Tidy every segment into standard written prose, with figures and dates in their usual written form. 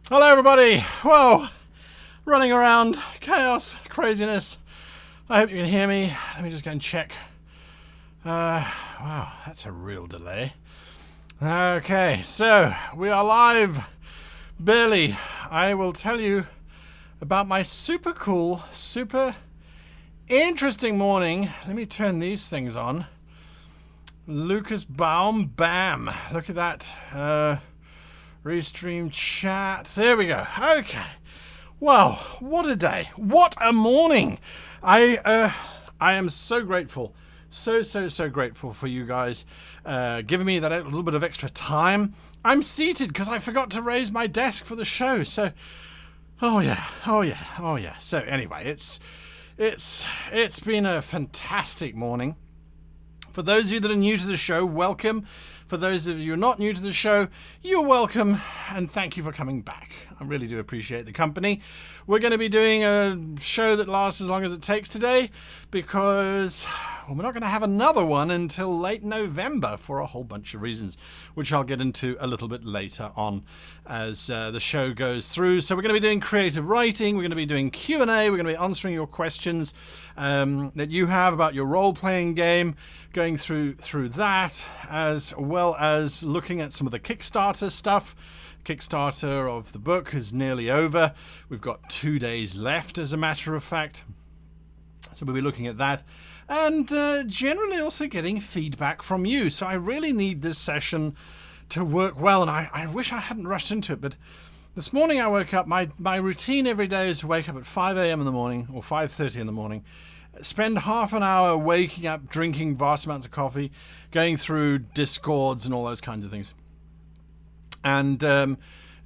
Hello everybody! Whoa! Running around, chaos, craziness. I hope you can hear me. Let me just go and check. Wow, that's a real delay. Okay, so we are live. Barely. I will tell you about my super cool, super interesting morning. Let me turn these things on. Lucas Baum, bam! Look at that. Restream chat. There we go. Okay. Wow, what a day. What a morning. I am so grateful. So grateful for you guys giving me that little bit of extra time. I'm seated because I forgot to raise my desk for the show. So, oh yeah. So anyway, it's been a fantastic morning. For those of you that are new to the show, welcome. For those of you who are not new to the show, you're welcome, and thank you for coming back. I really do appreciate the company. We're going to be doing a show that lasts as long as it takes today, because we're not going to have another one until late November for a whole bunch of reasons, which I'll get into a little bit later on as the show goes through. So we're going to be doing creative writing, we're going to be doing Q&A, we're going to be answering your questions that you have about your role-playing game, going through that, as well as looking at some of the Kickstarter stuff. Kickstarter of the book is nearly over. We've got 2 days left, as a matter of fact. So we'll be looking at that, and generally also getting feedback from you. So I really need this session to work well, and I wish I hadn't rushed into it, but this morning I woke up. My routine every day is to wake up at 5 a.m. in the morning, or 5:30 in the morning, spend half an hour waking up, drinking vast amounts of coffee, going through Discords and all those kinds of things. And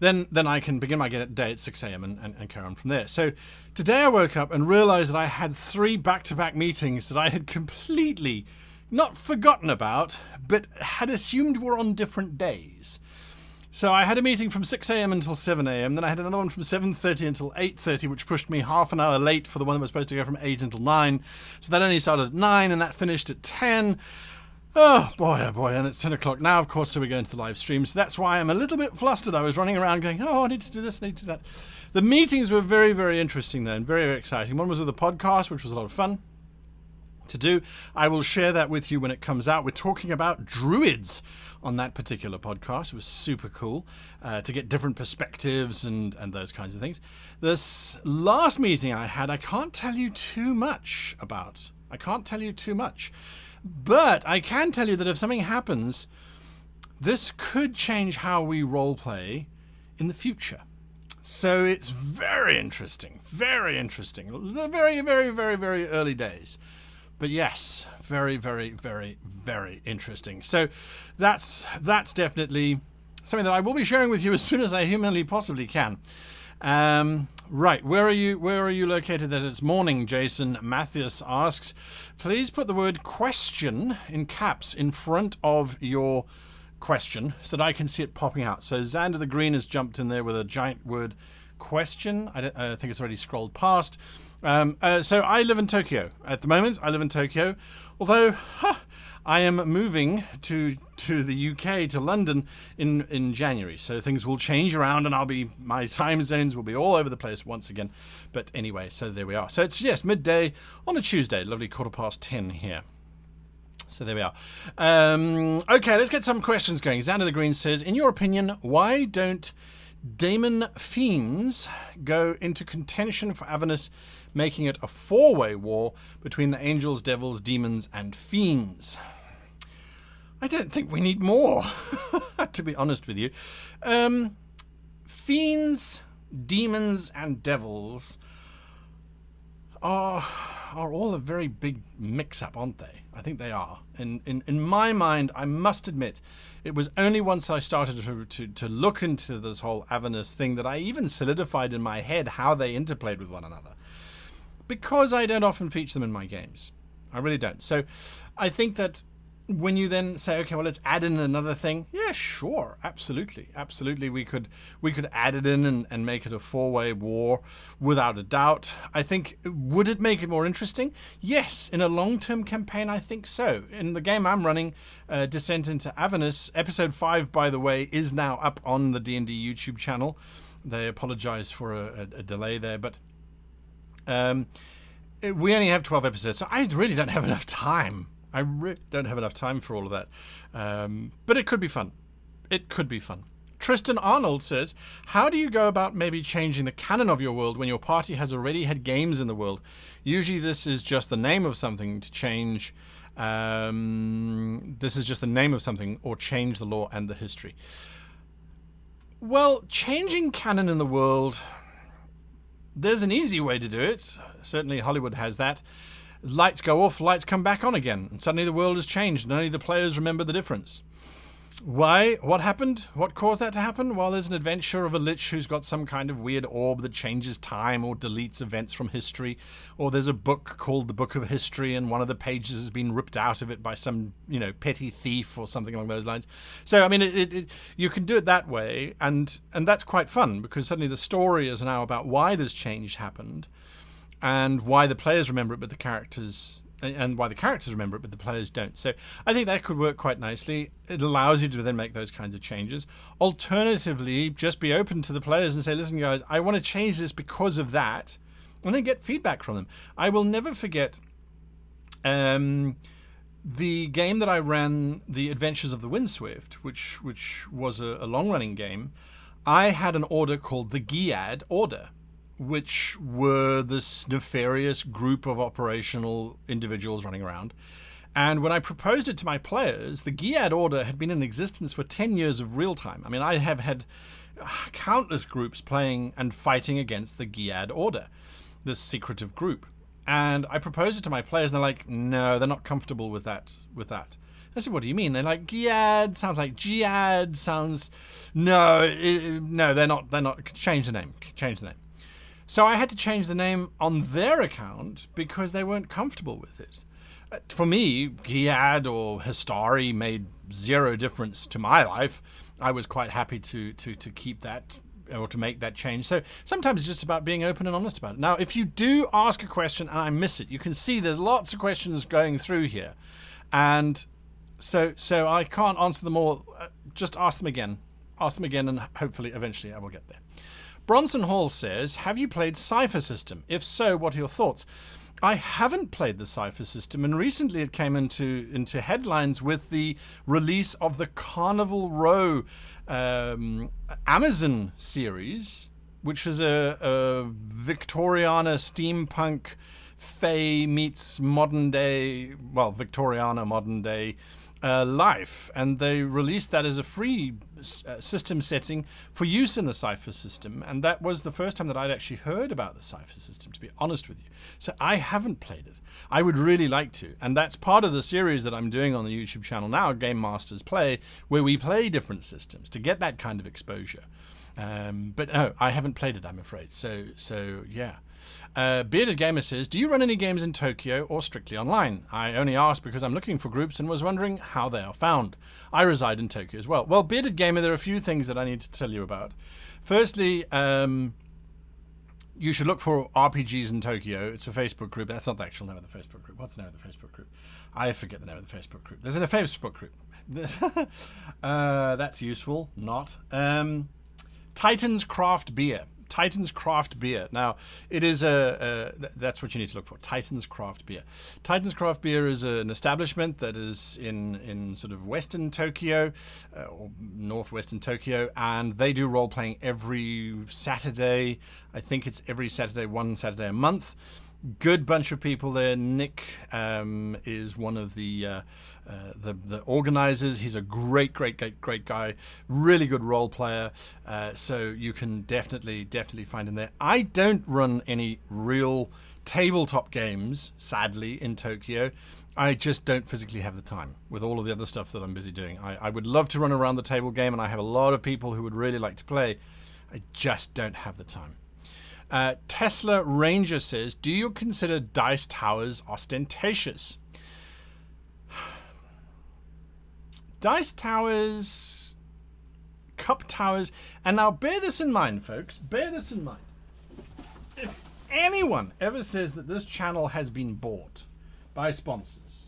then I can begin my day at 6 a.m. and carry on from there. So today I woke up and realized that I had 3 back-to-back meetings that I had completely not forgotten about, but had assumed were on different days. So I had a meeting from 6 a.m. until 7 a.m. Then I had another one from 7:30 until 8:30, which pushed me half an hour late for the one that was supposed to go from 8 until 9. So that only started at 9, and that finished at 10. Oh boy, and it's 10 o'clock now, of course, so we're going to the live stream. So that's why I'm a little bit flustered. I was running around going, I need to do this, I need to do that. The meetings were very, very interesting then, very, very exciting. One was with a podcast, which was a lot of fun to do. I will share that with you when it comes out. We're talking about druids on that particular podcast. It was super cool to get different perspectives and those kinds of things. This last meeting I had, I can't tell you too much about. But I can tell you that if something happens, this could change how we role play in the future. So it's very interesting. Very, very, very, very early days. But yes, very, very, very, very interesting. So that's definitely something that I will be sharing with you as soon as I humanly possibly can. Right, where are you located that it's morning? Jason Mathias asks. Please put the word question in caps in front of your question so that I can see it popping out. So Xander the Green has jumped in there with a giant word question. I think it's already scrolled past. So I live in Tokyo at the moment. Although I am moving to the UK, to London in January. So things will change around, and my time zones will be all over the place once again. But anyway, so there we are. So it's, yes, midday on a Tuesday, lovely 10:15 here. So there we are. Okay, let's get some questions going. Xander the Green says, in your opinion, why don't Daemon Fiends go into contention for Avernus, making it a 4-way war between the angels, devils, demons, and fiends? I don't think we need more, to be honest with you. Fiends, demons, and devils are all a very big mix-up, aren't they? I think they are. In my mind, I must admit, it was only once I started to look into this whole Avernus thing that I even solidified in my head how they interplayed with one another. Because I don't often feature them in my games. I really don't. So I think that when you then say, okay, well, let's add in another thing. Yeah, sure. Absolutely. We could add it in and make it a 4-way war without a doubt. I think, would it make it more interesting? Yes. In a long-term campaign, I think so. In the game I'm running, Descent into Avernus, episode 5, by the way, is now up on the D&D YouTube channel. They apologize for a delay there, but we only have 12 episodes, so I really don't have enough time. I really don't have enough time for all of that. But it could be fun. It could be fun. Tristan Arnold says, how do you go about maybe changing the canon of your world when your party has already had games in the world? Usually this is just the name of something to change. This is just the name of something or change the lore and the history. Well, changing canon in the world, there's an easy way to do it. Certainly Hollywood has that. Lights go off, lights come back on again, and suddenly the world has changed and only the players remember the difference. Why? What happened? What caused that to happen? Well, there's an adventure of a lich who's got some kind of weird orb that changes time or deletes events from history. Or there's a book called the Book of History and one of the pages has been ripped out of it by some, petty thief or something along those lines. So, I mean, you can do it that way, and that's quite fun because suddenly the story is now about why this change happened and why the players remember it but the characters... and why the characters remember it, but the players don't. So I think that could work quite nicely. It allows you to then make those kinds of changes. Alternatively, just be open to the players and say, listen, guys, I want to change this because of that, and then get feedback from them. I will never forget the game that I ran, The Adventures of the Windswift, which was a long-running game. I had an order called the Giad Order, which were this nefarious group of operational individuals running around. And when I proposed it to my players, the Giad Order had been in existence for 10 years of real time. I mean, I have had countless groups playing and fighting against the Giad Order, this secretive group. And I proposed it to my players, and they're like, no, they're not comfortable with that. I said, what do you mean? They're like, Giad sounds like Jihad, sounds... No, they're not. Change the name. So I had to change the name on their account because they weren't comfortable with it. For me, Giad or Histari made zero difference to my life. I was quite happy to keep that or to make that change. So sometimes it's just about being open and honest about it. Now, if you do ask a question and I miss it, you can see there's lots of questions going through here. And so I can't answer them all. Just ask them again. And hopefully, eventually, I will get there. Bronson Hall says, have you played Cypher System? If so, what are your thoughts? I haven't played the Cypher System, and recently it came into headlines with the release of the Carnival Row Amazon series, which is a Victoriana steampunk Fae meets modern day, Victoriana modern day life, and they released that as a free system setting for use in the Cypher System, and that was the first time that I'd actually heard about the Cypher System, to be honest with you. So I haven't played it. I would really like to, and that's part of the series that I'm doing on the YouTube channel now, Game Masters Play, where we play different systems to get that kind of exposure. But no, I haven't played it, I'm afraid. So yeah. Bearded Gamer says, do you run any games in Tokyo or strictly online? I only asked because I'm looking for groups and was wondering how they are found. I reside in Tokyo as well. Well, Bearded Gamer, there are a few things that I need to tell you about. Firstly, you should look for RPGs in Tokyo. It's a Facebook group. That's not the actual name of the Facebook group. What's the name of the Facebook group? I forget the name of the Facebook group. There's a Facebook group. That's useful. Not. Titans Craft Beer. Titans Craft Beer. Now, it is that's what you need to look for. Titans Craft Beer. Titans Craft Beer is an establishment that is in sort of Western Tokyo, or Northwestern Tokyo, and they do role-playing every Saturday. I think it's every Saturday, one Saturday a month. Good bunch of people there. Nick is one of the organizers. He's a great guy. Really good role player. So you can definitely find him there. I don't run any real tabletop games, sadly, in Tokyo. I just don't physically have the time with all of the other stuff that I'm busy doing. I would love to run around the table game, and I have a lot of people who would really like to play. I just don't have the time. Tesla Ranger says, do you consider dice towers ostentatious? Dice towers, cup towers, and now bear this in mind, folks, bear this in mind. If anyone ever says that this channel has been bought by sponsors,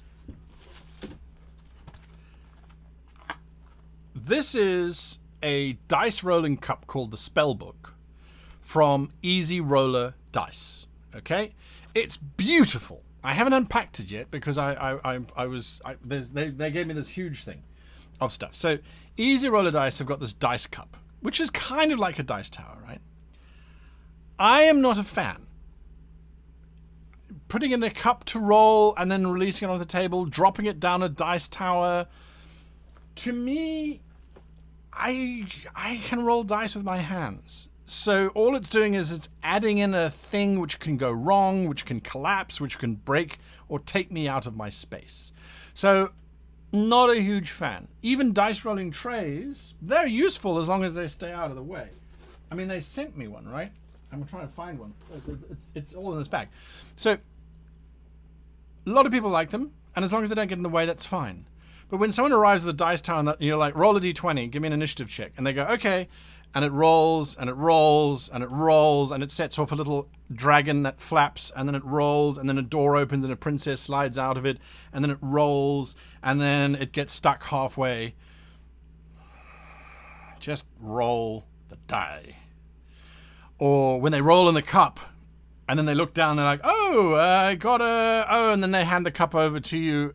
this is a dice rolling cup called the Spellbook. from Easy Roller Dice. Okay, it's beautiful. I haven't unpacked it yet because they gave me this huge thing of stuff. So Easy Roller Dice have got this dice cup, which is kind of like a dice tower, right? I am not a fan. Putting in a cup to roll and then releasing it on the table, dropping it down a dice tower. To me, I can roll dice with my hands. So all it's doing is it's adding in a thing which can go wrong, which can collapse, which can break or take me out of my space. So not a huge fan. Even dice rolling trays, they're useful as long as they stay out of the way. I mean, they sent me one, right? I'm trying to find one. It's all in this bag. So a lot of people like them, and as long as they don't get in the way, that's fine. But when someone arrives with a dice tower and you're like, roll a d20, give me an initiative check, and they go, okay, and it rolls, and it rolls, and it rolls, and it sets off a little dragon that flaps, and then it rolls, and then a door opens and a princess slides out of it, and then it rolls, and then it gets stuck halfway. Just roll the die. Or when they roll in the cup, and then they look down, they're like, oh, I got a... Oh, and then they hand the cup over to you.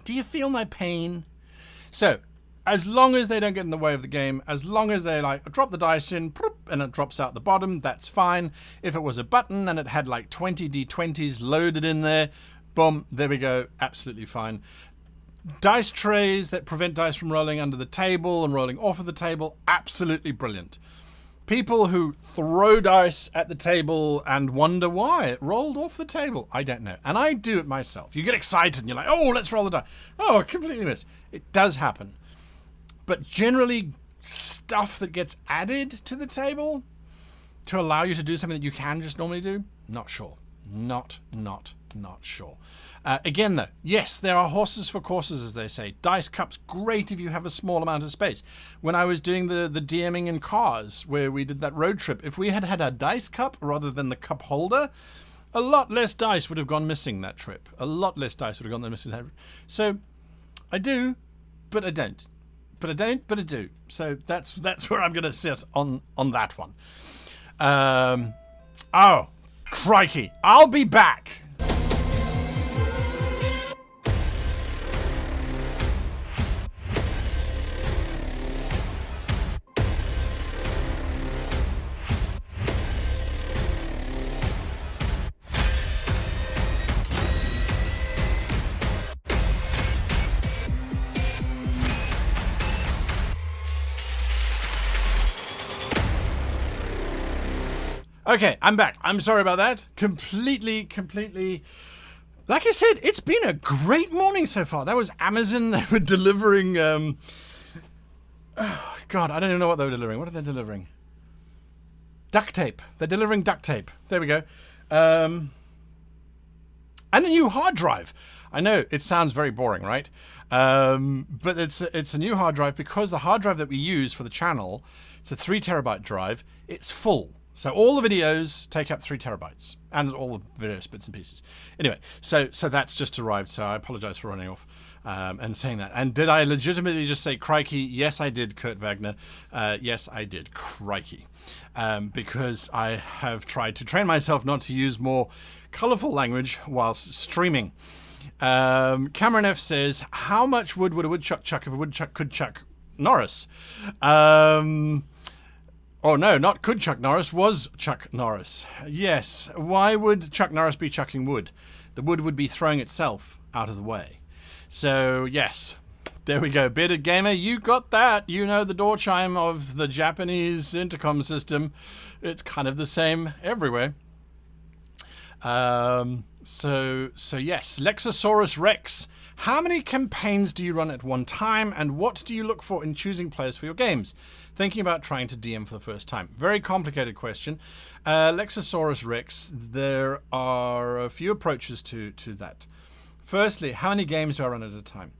Do you feel my pain? So, as long as they don't get in the way of the game, as long as they like drop the dice in, and it drops out the bottom, that's fine. If it was a button and it had like 20 d20s loaded in there, boom, there we go, absolutely fine. Dice trays that prevent dice from rolling under the table and rolling off of the table, absolutely brilliant. People who throw dice at the table and wonder why it rolled off the table, I don't know. And I do it myself. You get excited and you're like, oh, let's roll the die. Oh, I completely missed. It does happen. But generally, stuff that gets added to the table to allow you to do something that you can just normally do, not sure. Not sure. Again, though, yes, there are horses for courses, as they say. Dice cups, great if you have a small amount of space. When I was doing the DMing in cars, where we did that road trip, if we had had a dice cup rather than the cup holder, a lot less dice would have gone missing that trip. A lot less dice would have gone missing that trip. So, I do, but I don't. But I don't, but I do. So that's where I'm going to sit on that one. Oh, crikey. I'll be back. Okay, I'm back. I'm sorry about that. Completely. Like I said, it's been a great morning so far. That was Amazon. They were delivering... Oh, God, I don't even know what they were delivering. What are they delivering? Duct tape. They're delivering duct tape. There we go. And a new hard drive. I know, it sounds very boring, right? But it's a new hard drive because the hard drive that we use for the channel, it's a 3 terabyte drive. It's full. So all the videos take up 3 terabytes and all the various bits and pieces. Anyway, so that's just arrived. So I apologize for running off and saying that. And did I legitimately just say crikey? Yes, I did, Kurt Wagner. Yes, I did, crikey. Because I have tried to train myself not to use more colorful language whilst streaming. Cameron F says, how much wood would a woodchuck chuck if a woodchuck could chuck Norris? Oh, no, not could Chuck Norris, was Chuck Norris. Yes, why would Chuck Norris be chucking wood? The wood would be throwing itself out of the way. So, yes, there we go. Bearded Gamer, you got that. You know the door chime of the Japanese intercom system. It's kind of the same everywhere. So yes, Lexosaurus Rex. How many campaigns do you run at one time, and what do you look for in choosing players for your games? Thinking about trying to DM for the first time. Very complicated question. Lexosaurus Rex, there are a few approaches to that. Firstly, how many games do I run at a time?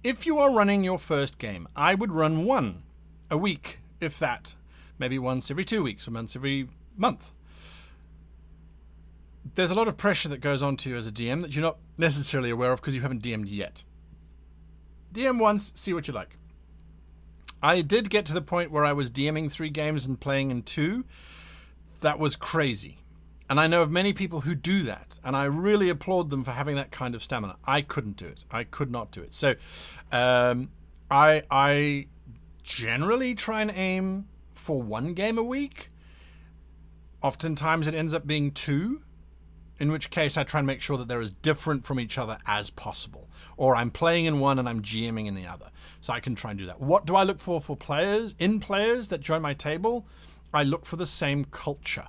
If you are running your first game, I would run one a week, if that. Maybe once every 2 weeks or once every month. There's a lot of pressure that goes on to you as a DM that you're not necessarily aware of because you haven't DM'd yet. DM once, see what you like. I did get to the point where I was DMing 3 games and playing in 2. That was crazy. And I know of many people who do that, and I really applaud them for having that kind of stamina. I couldn't do it. I could not do it. So I generally try and aim for 1 game a week. Oftentimes it ends up being 2, in which case I try and make sure that they're as different from each other as possible. Or I'm playing in one and I'm GMing in the other. So I can try and do that. What do I look for players that join my table? I look for the same culture.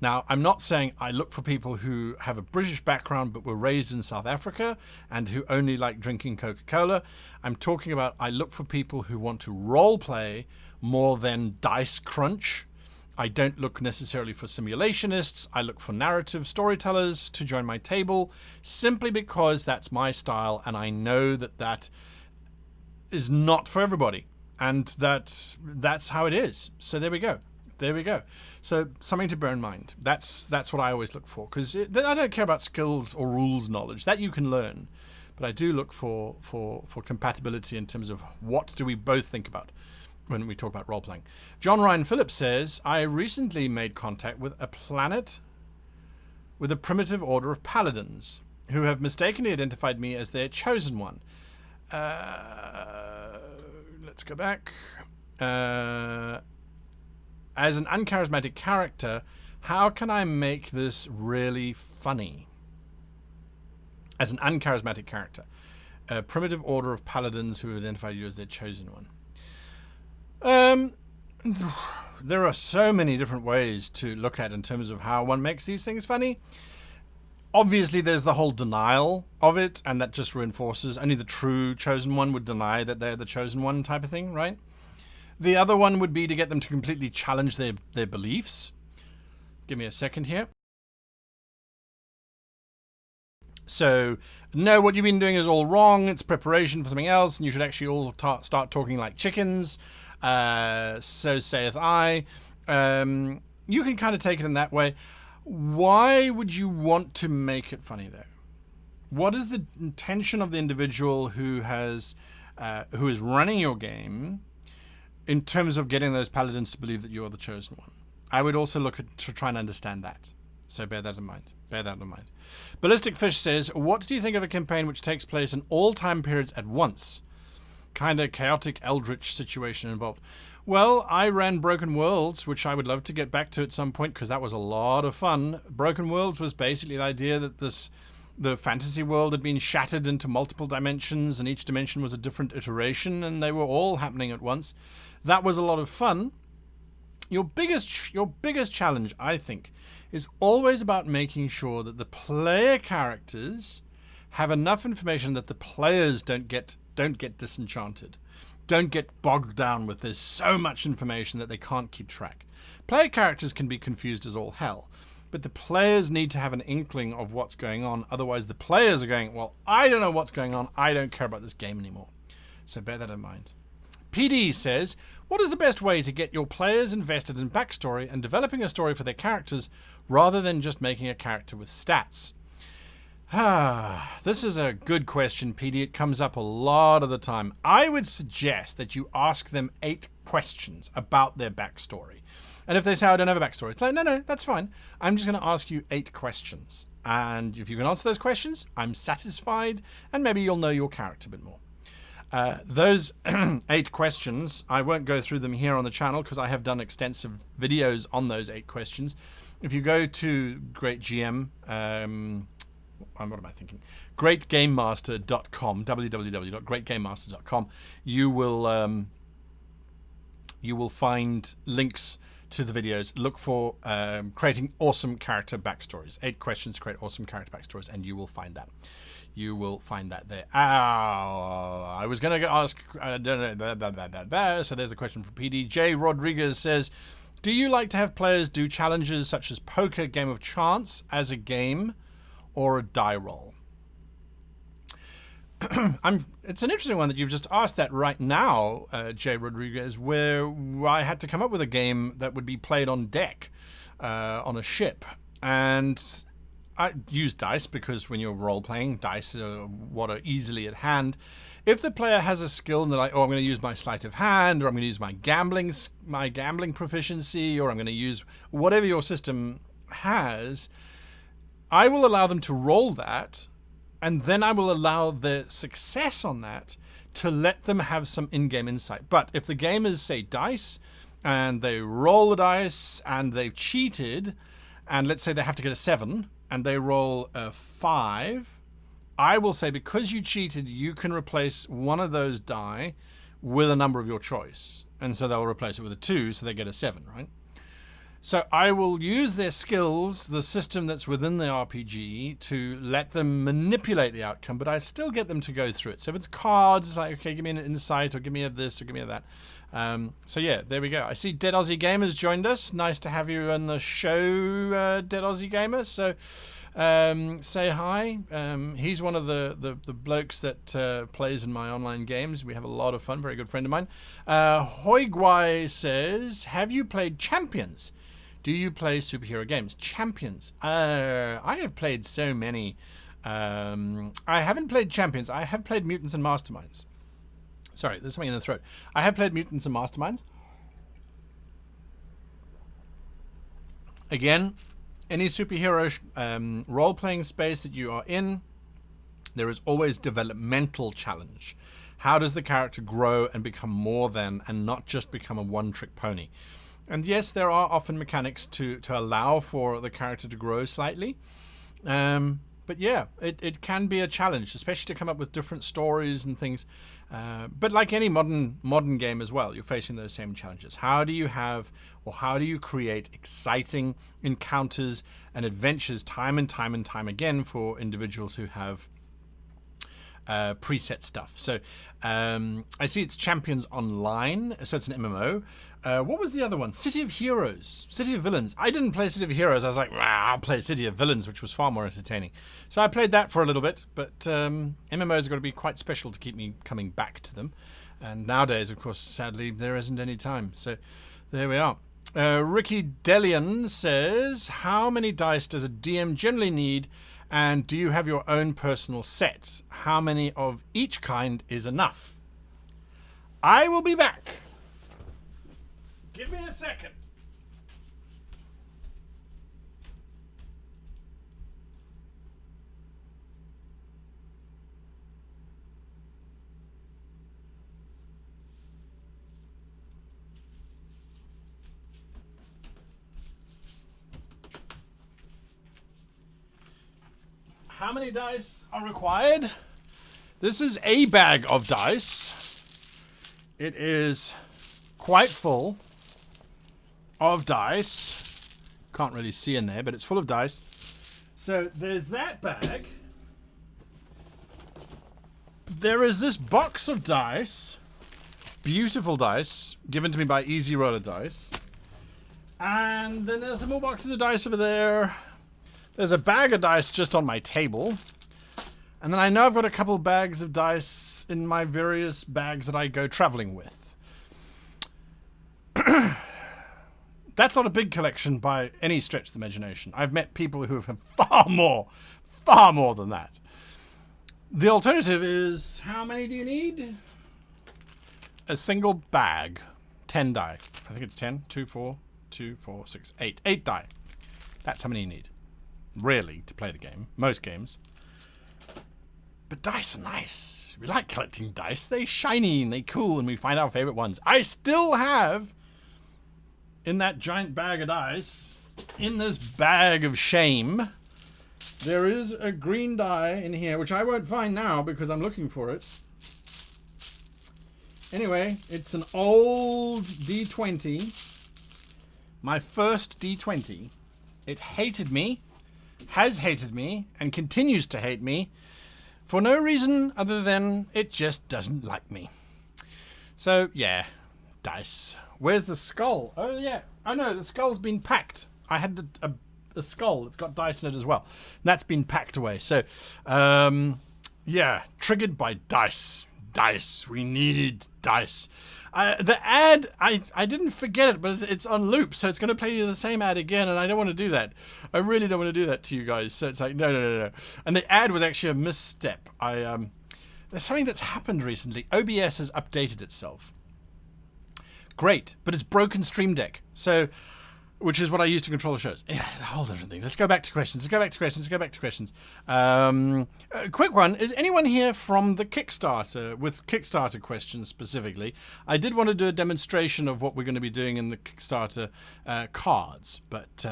Now, I'm not saying I look for people who have a British background but were raised in South Africa and who only like drinking Coca-Cola. I'm talking about I look for people who want to role play more than dice crunch. I don't look necessarily for simulationists. I look for narrative storytellers to join my table simply because that's my style, and I know that that is not for everybody, and that's how it is. So there we go. There we go. So something to bear in mind. That's what I always look for, because I don't care about skills or rules knowledge. That you can learn. But I do look for compatibility in terms of what do we both think about when we talk about role-playing. John Ryan Phillips says, I recently made contact with a planet with a primitive order of paladins who have mistakenly identified me as their chosen one. Let's go back. As an uncharismatic character, how can I make this really funny? As an uncharismatic character. A primitive order of paladins who identify you as their chosen one. There are so many different ways to look at in terms of how one makes these things funny. Obviously, there's the whole denial of it, and that just reinforces only the true chosen one would deny that they're the chosen one type of thing, right? The other one would be to get them to completely challenge their beliefs. Give me a second here. So, no, what you've been doing is all wrong. It's preparation for something else, and you should actually all start talking like chickens. So saith I. You can kind of take it in that way. Why would you want to make it funny, though? What is the intention of the individual who is running your game in terms of getting those paladins to believe that you're the chosen one? I would also look to try and understand that. So bear that in mind. Bear that in mind. Ballistic Fish says, what do you think of a campaign which takes place in all time periods at once? Kind of chaotic eldritch situation involved. Well, I ran Broken Worlds, which I would love to get back to at some point because that was a lot of fun. Broken Worlds was basically the idea that the fantasy world had been shattered into multiple dimensions, and each dimension was a different iteration, and they were all happening at once. That was a lot of fun. Your biggest challenge, I think, is always about making sure that the player characters have enough information that the players don't get disenchanted, don't get bogged down with there's so much information that they can't keep track. Player characters can be confused as all hell, but the players need to have an inkling of what's going on. Otherwise, the players are going, well, I don't know what's going on. I don't care about this game anymore. So bear that in mind. PD says, what is the best way to get your players invested in backstory and developing a story for their characters rather than just making a character with stats? This is a good question, PD. It comes up a lot of the time. I would suggest that you ask them 8 questions about their backstory. And if they say, I don't have a backstory, it's like, no, that's fine. I'm just going to ask you 8 questions. And if you can answer those questions, I'm satisfied, and maybe you'll know your character a bit more. Those 8 questions, I won't go through them here on the channel because I have done extensive videos on those 8 questions. If you go to Great GM, what am I thinking? GreatGameMaster.com, www.greatgamemaster.com. You will find links to the videos. Look for creating awesome character backstories. 8 questions to create awesome character backstories, and you will find that. You will find that there. I was going to ask. So there's a question from PD. J. Rodriguez says, do you like to have players do challenges such as poker, game of chance as a game, or a die roll? It's an interesting one that you've just asked that right now, Jay Rodriguez, where I had to come up with a game that would be played on deck, on a ship. And I use dice because when you're role-playing, dice are what are easily at hand. If the player has a skill and they're like, oh, I'm going to use my sleight of hand, or I'm going to use my gambling proficiency, or I'm going to use whatever your system has, I will allow them to roll that, and then I will allow the success on that to let them have some in-game insight. But if the game is, say, dice, and they roll the dice, and they've cheated, and let's say they have to get a 7, and they roll a 5, I will say, because you cheated, you can replace one of those die with a number of your choice. And so they'll replace it with a 2, so they get a 7, right? So I will use their skills, the system that's within the RPG, to let them manipulate the outcome, but I still get them to go through it. So if it's cards, it's like, okay, give me an insight, or give me a this, or give me a that. So yeah, there we go. I see Dead Aussie Gamer's joined us. Nice to have you on the show, Dead Aussie Gamer. So say hi. He's one of the blokes that plays in my online games. We have a lot of fun. Very good friend of mine. Hoigwai says, have you played Champions? Do you play superhero games? Champions. I have played so many. I haven't played Champions. I have played Mutants and Masterminds. Sorry, there's something in the throat. I have played Mutants and Masterminds. Again, any superhero role-playing space that you are in, there is always developmental challenge. How does the character grow and become more than, and not just become a one-trick pony? And yes, there are often mechanics to allow for the character to grow slightly. But yeah, it can be a challenge, especially to come up with different stories and things. But like any modern game as well, you're facing those same challenges. How do you create exciting encounters and adventures time and time again for individuals who have preset stuff? So I see it's Champions Online, so it's an MMO. What was the other one? City of Heroes, City of Villains. I didn't play City of Heroes. I was like, I'll play City of Villains, which was far more entertaining. So I played that for a little bit, but MMOs have got to be quite special to keep me coming back to them. And nowadays, of course, sadly, there isn't any time. So there we are. Ricky Delian says, how many dice does a DM generally need? And do you have your own personal set? How many of each kind is enough? I will be back. Give me a second. How many dice are required? This is a bag of dice. It is quite full of dice. Can't really see in there, but it's full of dice. So there's that bag. There is this box of dice. Beautiful dice, given to me by Easy Roller Dice. And then there's some more boxes of dice over there. There's a bag of dice just on my table. And then I know I've got a couple bags of dice in my various bags that I go traveling with. That's not a big collection by any stretch of the imagination. I've met people who have far more than that. The alternative is, how many do you need? A single bag. 10 die. I think it's 10. 2, 4, 2, 4, 6, 8. 8 die. That's how many you need. Really, to play the game. Most games. But dice are nice. We like collecting dice. They're shiny and they're cool and we find our favorite ones. I still have, in that giant bag of dice, in this bag of shame, there is a green die in here, which I won't find now because I'm looking for it. Anyway, it's an old D20. My first D20. It hated me, has hated me, and continues to hate me for no reason other than it just doesn't like me. So, yeah, dice. Where's the skull? Oh, yeah. Oh, no, the skull's been packed. I had a skull that's got dice in it as well. And that's been packed away. So, yeah, triggered by dice. Dice. We need dice. The ad, I didn't forget it, but it's on loop, so it's going to play you the same ad again, and I don't want to do that. I really don't want to do that to you guys. So it's like, no. And the ad was actually a misstep. there's something that's happened recently. OBS has updated itself. Great, but it's broken Stream Deck. So, which is what I use to control the shows. Yeah, a whole different thing. Let's go back to questions. Quick one. Is anyone here from the Kickstarter, with Kickstarter questions specifically? I did want to do a demonstration of what we're going to be doing in the Kickstarter cards, but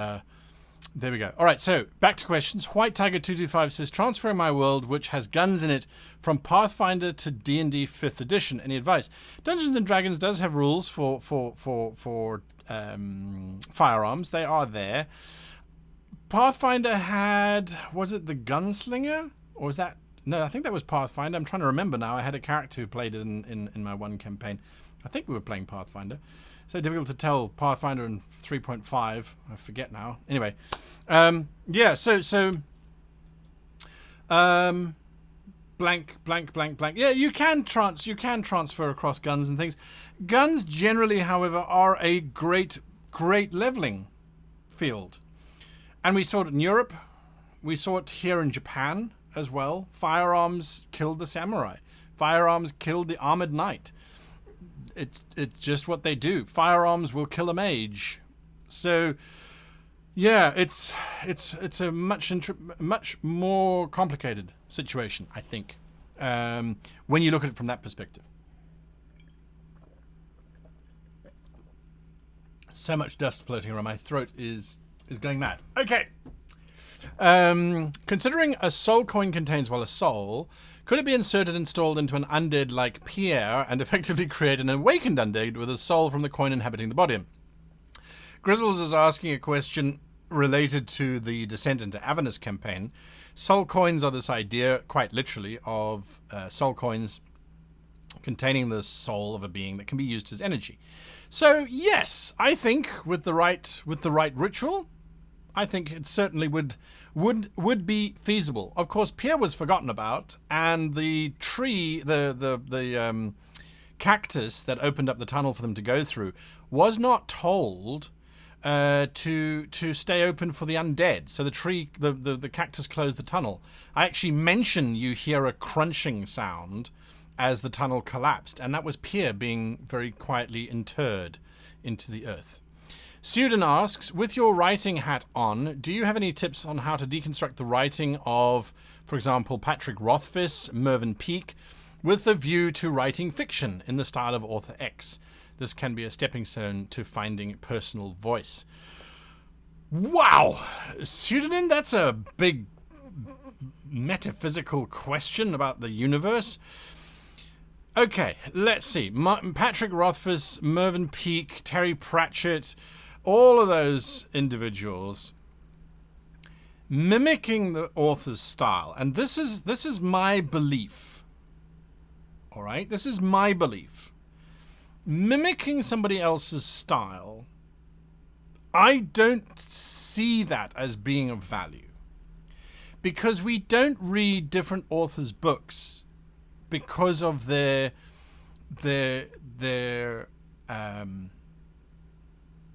there we go. All right, so back to questions. White Tiger 225 says, transferring my world, which has guns in it, from Pathfinder to D&D 5th edition. Any advice? Dungeons and Dragons does have rules for firearms. They are there. Pathfinder had, was it the Gunslinger? Or was that, no, I think that was Pathfinder. I'm trying to remember now. I had a character who played it in my one campaign. I think we were playing Pathfinder. So difficult to tell. Pathfinder and 3.5. I forget now. Anyway, yeah. So blank. Yeah, you can transfer across guns and things. Guns generally, however, are a great leveling field, and we saw it in Europe. We saw it here in Japan as well. Firearms killed the samurai. Firearms killed the armored knight. It's just what they do. Firearms will kill a mage. So, yeah, it's a much more complicated situation, I think, when you look at it from that perspective. So much dust floating around. My throat is going mad. Okay. Considering a soul coin contains, well, a soul, could it be installed into an undead like Pierre and effectively create an awakened undead with a soul from the coin inhabiting the body? Grizzles is asking a question related to the Descent into Avernus campaign. Soul coins are this idea, quite literally, of soul coins containing the soul of a being that can be used as energy. So yes, I think with the right ritual, I think it certainly would be feasible. Of course, Pierre was forgotten about, and the tree, the cactus that opened up the tunnel for them to go through, was not told to stay open for the undead. So the tree, the cactus closed the tunnel. I actually mention you hear a crunching sound as the tunnel collapsed, and that was Pierre being very quietly interred into the earth. Suden asks, with your writing hat on, do you have any tips on how to deconstruct the writing of, for example, Patrick Rothfuss, Mervyn Peake, with a view to writing fiction in the style of author X? This can be a stepping stone to finding personal voice. Wow! Suden, that's a big metaphysical question about the universe. Okay, let's see. Patrick Rothfuss, Mervyn Peake, Terry Pratchett, all of those individuals mimicking the author's style. And this is my belief. All right? This is my belief. Mimicking somebody else's style, I don't see that as being of value. Because we don't read different authors' books because of their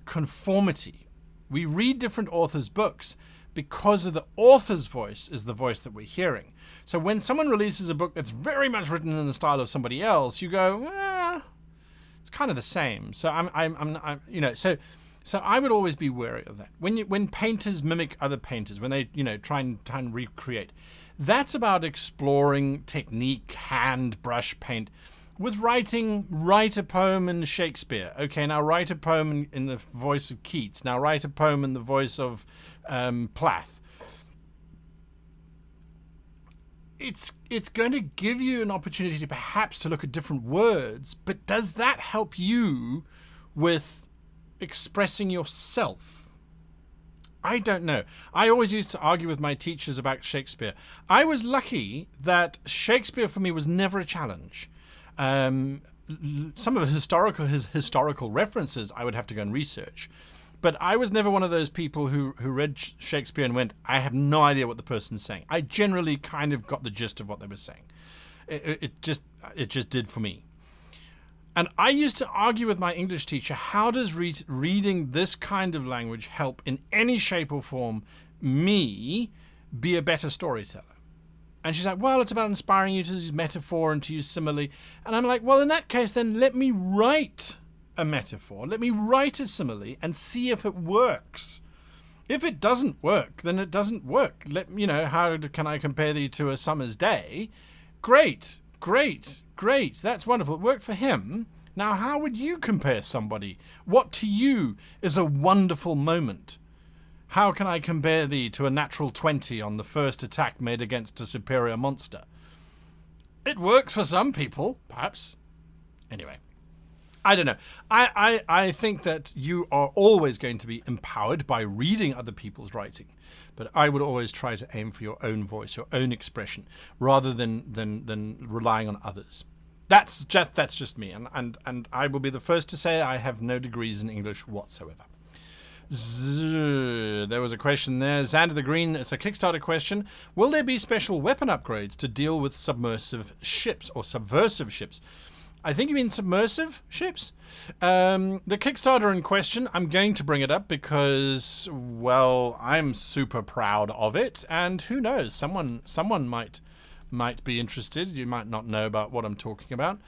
conformity. We read different authors' books because of the author's voice is the voice that we're hearing. So when someone releases a book that's very much written in the style of somebody else, you go, it's kind of the same. So I'm so I would always be wary of that. When painters mimic other painters, when they try and recreate, that's about exploring technique, hand, brush, paint. With writing, write a poem in Shakespeare. Okay, now write a poem in the voice of Keats. Now write a poem in the voice of Plath. It's going to give you an opportunity to perhaps to look at different words, but does that help you with expressing yourself? I don't know. I always used to argue with my teachers about Shakespeare. I was lucky that Shakespeare for me was never a challenge. Some of his historical references I would have to go and research. But I was never one of those people who read Shakespeare and went, I have no idea what the person's saying. I generally kind of got the gist of what they were saying. It just did for me. And I used to argue with my English teacher, how does reading this kind of language help in any shape or form me be a better storyteller? And she's like, well, it's about inspiring you to use metaphor and to use simile. And I'm like, well, in that case, then let me write a metaphor. Let me write a simile and see if it works. If it doesn't work, then it doesn't work. How can I compare thee to a summer's day? Great. That's wonderful. It worked for him. Now, how would you compare somebody? What to you is a wonderful moment? How can I compare thee to a natural 20 on the first attack made against a superior monster? It works for some people, perhaps. Anyway, I don't know. I think that you are always going to be empowered by reading other people's writing, but I would always try to aim for your own voice, your own expression, rather than relying on others. That's just me, and I will be the first to say I have no degrees in English whatsoever. There was a question there. Xander the Green, it's a Kickstarter question. Will there be special weapon upgrades to deal with submersive ships or subversive ships? I think you mean submersive ships? The Kickstarter in question, I'm going to bring it up because, well, I'm super proud of it, and who knows, someone might be interested. You might not know about what I'm talking about.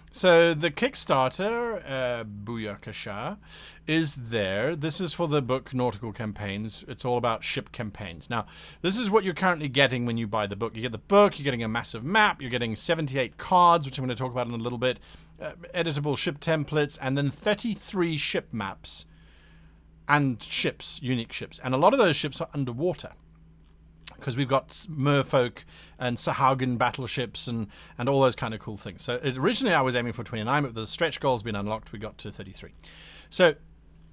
So the Kickstarter, Booyakasha, is there. This is for the book Nautical Campaigns. It's all about ship campaigns. Now, this is what you're currently getting when you buy the book. You get the book, you're getting a massive map, you're getting 78 cards, which I'm going to talk about in a little bit, editable ship templates, and then 33 ship maps and ships, unique ships. And a lot of those ships are underwater, because we've got merfolk and Sahagin battleships and all those kind of cool things. So originally I was aiming for 29, but the stretch goal's been unlocked. We got to 33. So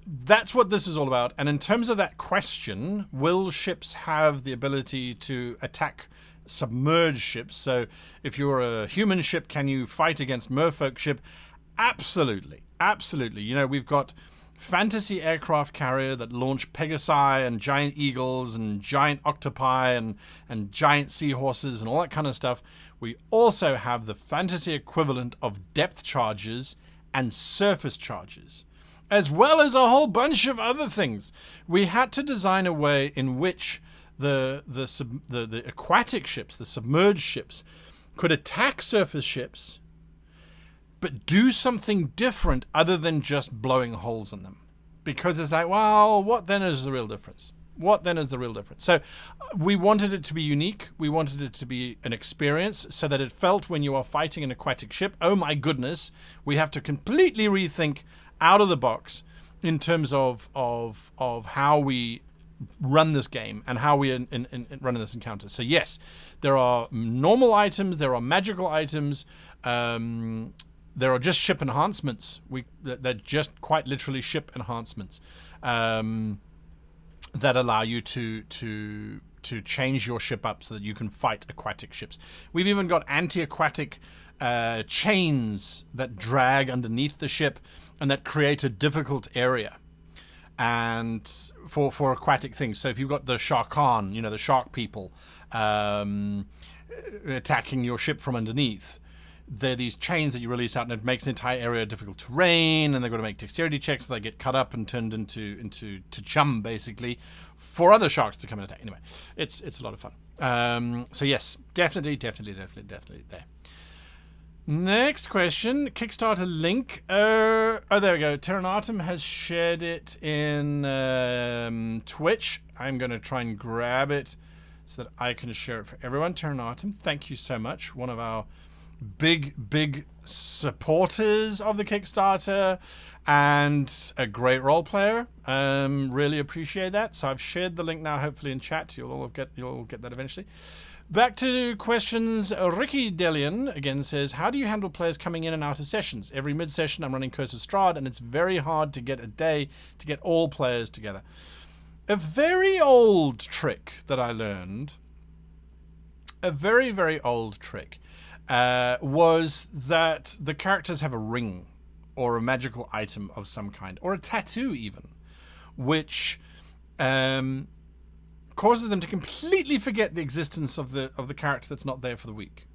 that's what this is all about. And in terms of that question, will ships have the ability to attack submerged ships? So if you're a human ship, can you fight against merfolk ship? Absolutely. We've got fantasy aircraft carrier that launch Pegasi and giant eagles and giant octopi and giant seahorses and all that kind of stuff. We also have the fantasy equivalent of depth charges and surface charges, as well as a whole bunch of other things. We had to design a way in which the aquatic ships, the submerged ships, could attack surface ships but do something different other than just blowing holes in them. Because it's like, well, what then is the real difference? So we wanted it to be unique. We wanted it to be an experience so that it felt when you are fighting an aquatic ship, oh my goodness, we have to completely rethink out of the box in terms of how we run this game and how we run this encounter. So yes, there are normal items, there are magical items, there are just ship enhancements. They're just quite literally ship enhancements that allow you to change your ship up so that you can fight aquatic ships. We've even got anti-aquatic chains that drag underneath the ship and that create a difficult area and for aquatic things. So if you've got the Sharkan, the shark people attacking your ship from underneath, they're these chains that you release out, and it makes the entire area difficult terrain, and they've got to make dexterity checks so they get cut up and turned into chum, basically, for other sharks to come and attack. Anyway, it's a lot of fun. So yes, definitely there. Next question, Kickstarter link. There we go. Terranatum has shared it in Twitch. I'm going to try and grab it so that I can share it for everyone. Terranatum, thank you so much. One of our big supporters of the Kickstarter and a great role player. Really appreciate that. So I've shared the link now, hopefully in chat. You'll get that eventually. Back to questions. Ricky Delian again says, how do you handle players coming in and out of sessions? Every mid-session I'm running Curse of Strahd, and it's very hard to get a day to get all players together. A very old trick that I learned, a very, very old trick, was that the characters have a ring or a magical item of some kind, or a tattoo even, which causes them to completely forget the existence of the character that's not there for the week.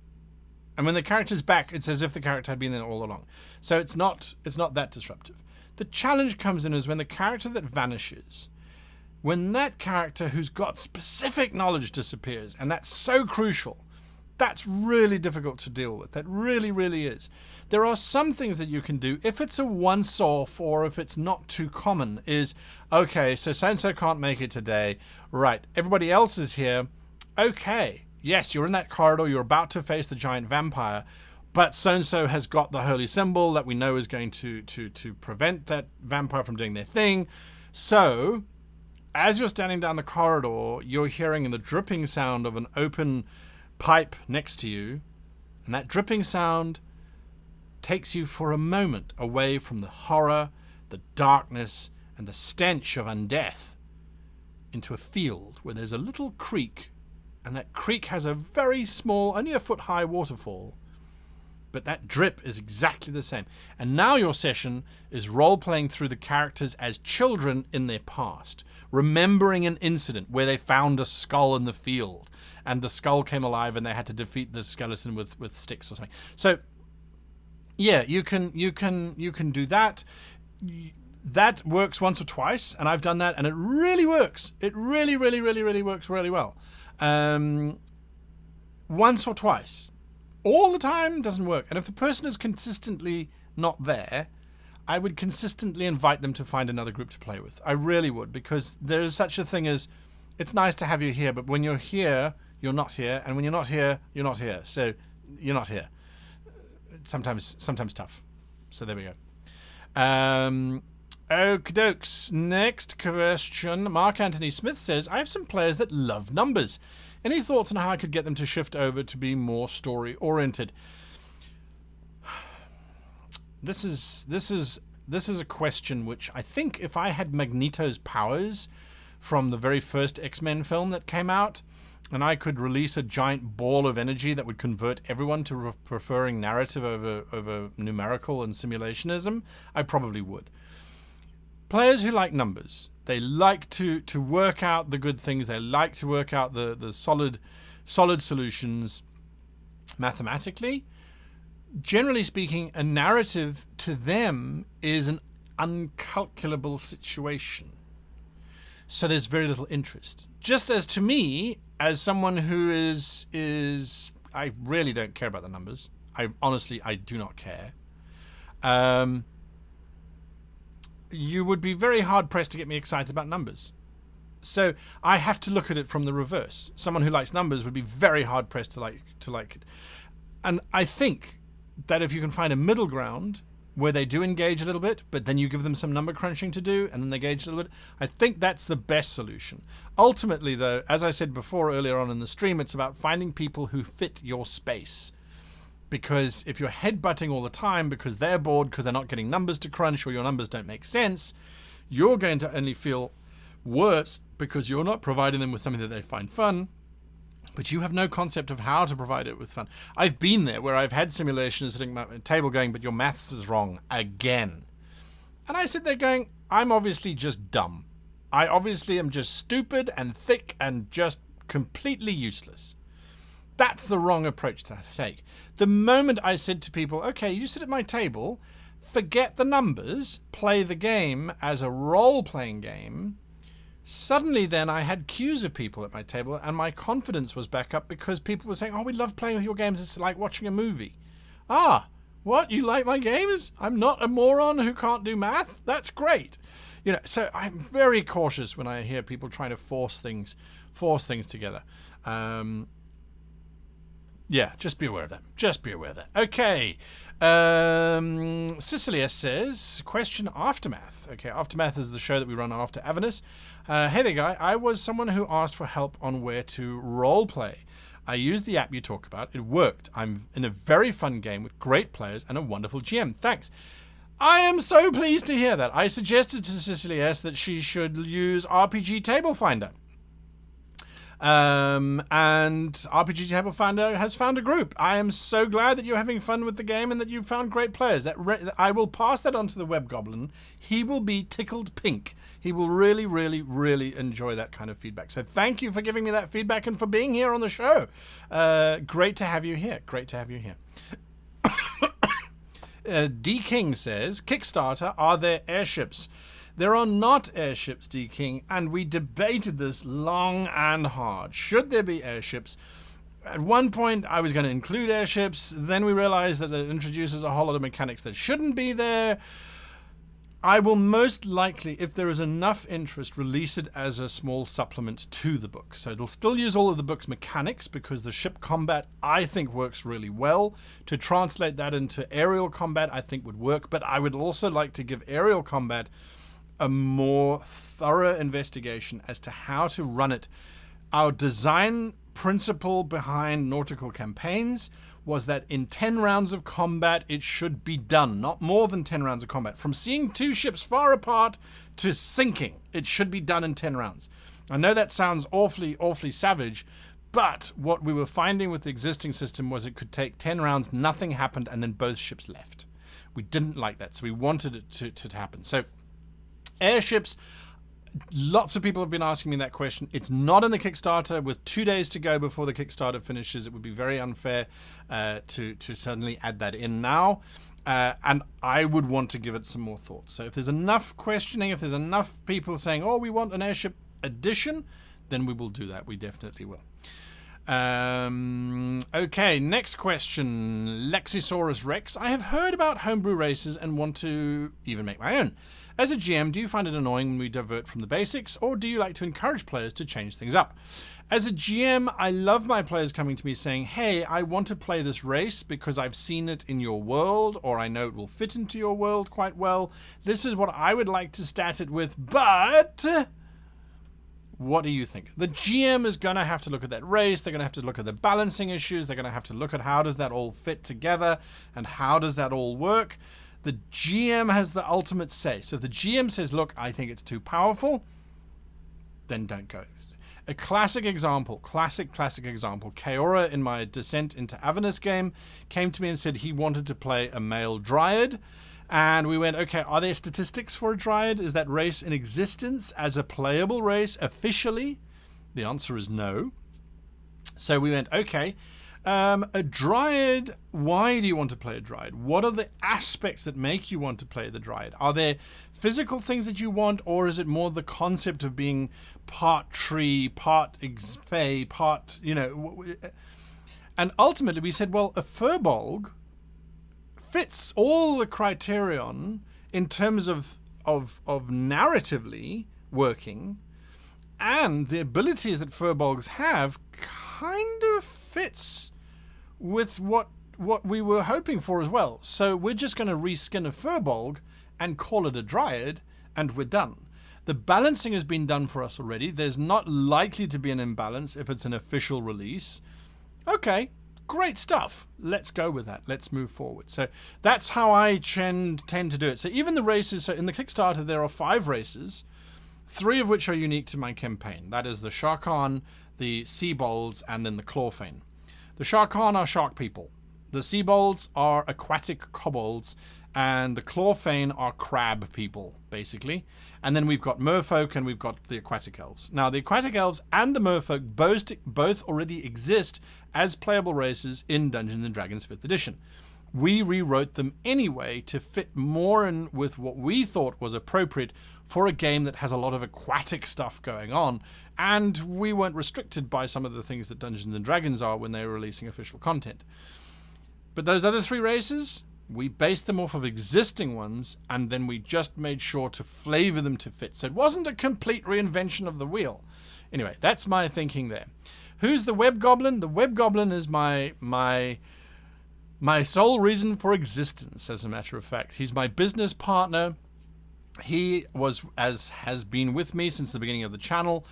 And when the character's back, it's as if the character had been there all along. So it's not that disruptive. The challenge comes in is when the character that vanishes, when that character who's got specific knowledge disappears, and that's so crucial That's really difficult to deal with. That really, really is. There are some things that you can do if it's a once-off or if it's not too common. Is, okay, so so-and-so can't make it today. Right, everybody else is here. Okay, yes, you're in that corridor. You're about to face the giant vampire. But so-and-so has got the holy symbol that we know is going to prevent that vampire from doing their thing. So, as you're standing down the corridor, you're hearing the dripping sound of an open pipe next to you. And that dripping sound takes you for a moment away from the horror, the darkness, and the stench of undeath into a field where there's a little creek. And that creek has a very small, only a foot-high waterfall. But that drip is exactly the same. And now your session is role-playing through the characters as children in their past, remembering an incident where they found a skull in the field, and the skull came alive and they had to defeat the skeleton with sticks or something. So, yeah, you can do that. That works once or twice, and I've done that, and it really works. It really, really, really, really works really well. Once or twice. All the time doesn't work. And if the person is consistently not there, I would consistently invite them to find another group to play with. I really would, because there is such a thing as, it's nice to have you here, but when you're here, you're not here. And when you're not here, you're not here. So you're not here. Sometimes tough. So there we go. Okie dokes. Next question. Mark Anthony Smith says, I have some players that love numbers. Any thoughts on how I could get them to shift over to be more story-oriented? This is a question which I think if I had Magneto's powers from the very first X-Men film that came out, and I could release a giant ball of energy that would convert everyone to preferring narrative over numerical and simulationism, I probably would. Players who like numbers, they like to work out the good things, they like to work out the solid solutions mathematically. Generally speaking, a narrative to them is an uncalculable situation. So there's very little interest. Just as to me, as someone who is I really don't care about the numbers. I do not care. You would be very hard-pressed to get me excited about numbers. So I have to look at it from the reverse. Someone who likes numbers would be very hard-pressed to like it. And I think that if you can find a middle ground where they do engage a little bit, but then you give them some number crunching to do, and then they engage a little bit, I think that's the best solution. Ultimately, though, as I said before earlier on in the stream, it's about finding people who fit your space. Because if you're headbutting all the time because they're bored because they're not getting numbers to crunch or your numbers don't make sense, you're going to only feel worse because you're not providing them with something that they find fun, but you have no concept of how to provide it with fun. I've been there where I've had simulations sitting at my table going, but your maths is wrong again. And I sit there going, I'm obviously just dumb. I obviously am just stupid and thick and just completely useless. That's the wrong approach to take. The moment I said to people, okay, you sit at my table, forget the numbers, play the game as a role-playing game, suddenly then I had queues of people at my table and my confidence was back up because people were saying, oh, we love playing with your games. It's like watching a movie. Ah, what? You like my games? I'm not a moron who can't do math? That's great. You know, so I'm very cautious when I hear people trying to force things together. Yeah, just be aware of that. Just be aware of that. Okay. Cicely S says, question Aftermath. Okay, Aftermath is the show that we run after Avernus. Hey there, guy. I was someone who asked for help on where to roleplay. I used the app you talk about. It worked. I'm in a very fun game with great players and a wonderful GM. Thanks. I am so pleased to hear that. I suggested to Cicely S that she should use RPG Table Finder. And RPG Table Finder has found a group. I am so glad that you're having fun with the game and that you've found great players. I will pass that on to the Web Goblin. He will be tickled pink. He will really, really, really enjoy that kind of feedback. So thank you for giving me that feedback and for being here on the show. Great to have you here. Great to have you here. D. King says, Kickstarter, are there airships? There are not airships, D. King, and we debated this long and hard. Should there be airships? At one point, I was going to include airships. Then we realized that it introduces a whole lot of mechanics that shouldn't be there. I will most likely, if there is enough interest, release it as a small supplement to the book. So it'll still use all of the book's mechanics because the ship combat, I think, works really well. To translate that into aerial combat, I think would work. But I would also like to give aerial combat a more thorough investigation as to how to run it. Our design principle behind nautical campaigns was that in 10 rounds of combat it should be done, not more than 10 rounds of combat. From seeing two ships far apart to sinking, it should be done in 10 rounds. I know that sounds awfully savage, but what we were finding with the existing system was it could take 10 rounds, nothing happened, and then both ships left. We didn't like that, so we wanted it to happen. So airships, lots of people have been asking me that question. It's not in the Kickstarter. With 2 days to go before the Kickstarter finishes, it would be very unfair to suddenly add that in now. And I would want to give it some more thought. So if there's enough questioning, if there's enough people saying, oh, we want an airship edition, then we will do that. We definitely will. Okay, next question. Lexisaurus Rex. I have heard about homebrew races and want to even make my own. As a GM, do you find it annoying when we divert from the basics, or do you like to encourage players to change things up? As a GM, I love my players coming to me saying, hey, I want to play this race because I've seen it in your world, or I know it will fit into your world quite well. This is what I would like to stat it with, but what do you think? The GM is going to have to look at that race. They're going to have to look at the balancing issues. They're going to have to look at how does that all fit together and how does that all work. The GM has the ultimate say. So if the GM says, look, I think it's too powerful, then don't go. A classic example, classic example, Kaora in my Descent into Avernus game came to me and said he wanted to play a male Dryad. And we went, okay, are there statistics for a Dryad? Is that race in existence as a playable race officially? The answer is no. So we went, okay, a Dryad, why do you want to play a Dryad? What are the aspects that make you want to play the Dryad? Are there physical things that you want, or is it more the concept of being part tree, part fae, part, And ultimately we said, well, a Firbolg fits all the criterion in terms of narratively working, and the abilities that Firbolgs have kind of fits with what we were hoping for as well. So we're just going to reskin a Firbolg and call it a Dryad, and we're done. The balancing has been done for us already. There's not likely to be an imbalance if it's an official release. Okay, great stuff. Let's go with that. Let's move forward. So that's how I tend to do it. So even the races, so in the Kickstarter there are 5 races, 3 of which are unique to my campaign. That is the Sharkan, the Seabolds, and then the Clawfane. The Sharkan are shark people. The Seabolds are aquatic kobolds, and the Clawfane are crab people, basically. And then we've got merfolk and we've got the aquatic elves. Now, the aquatic elves and the merfolk both already exist as playable races in Dungeons & Dragons 5th edition. We rewrote them anyway to fit more in with what we thought was appropriate for a game that has a lot of aquatic stuff going on, and we weren't restricted by some of the things that Dungeons & Dragons are when they were releasing official content. But those other 3 races, we based them off of existing ones, and then we just made sure to flavor them to fit. So it wasn't a complete reinvention of the wheel. Anyway, that's my thinking there. Who's the Web Goblin? The Web Goblin is my sole reason for existence, as a matter of fact. He's my business partner. He has been with me since the beginning of the channel.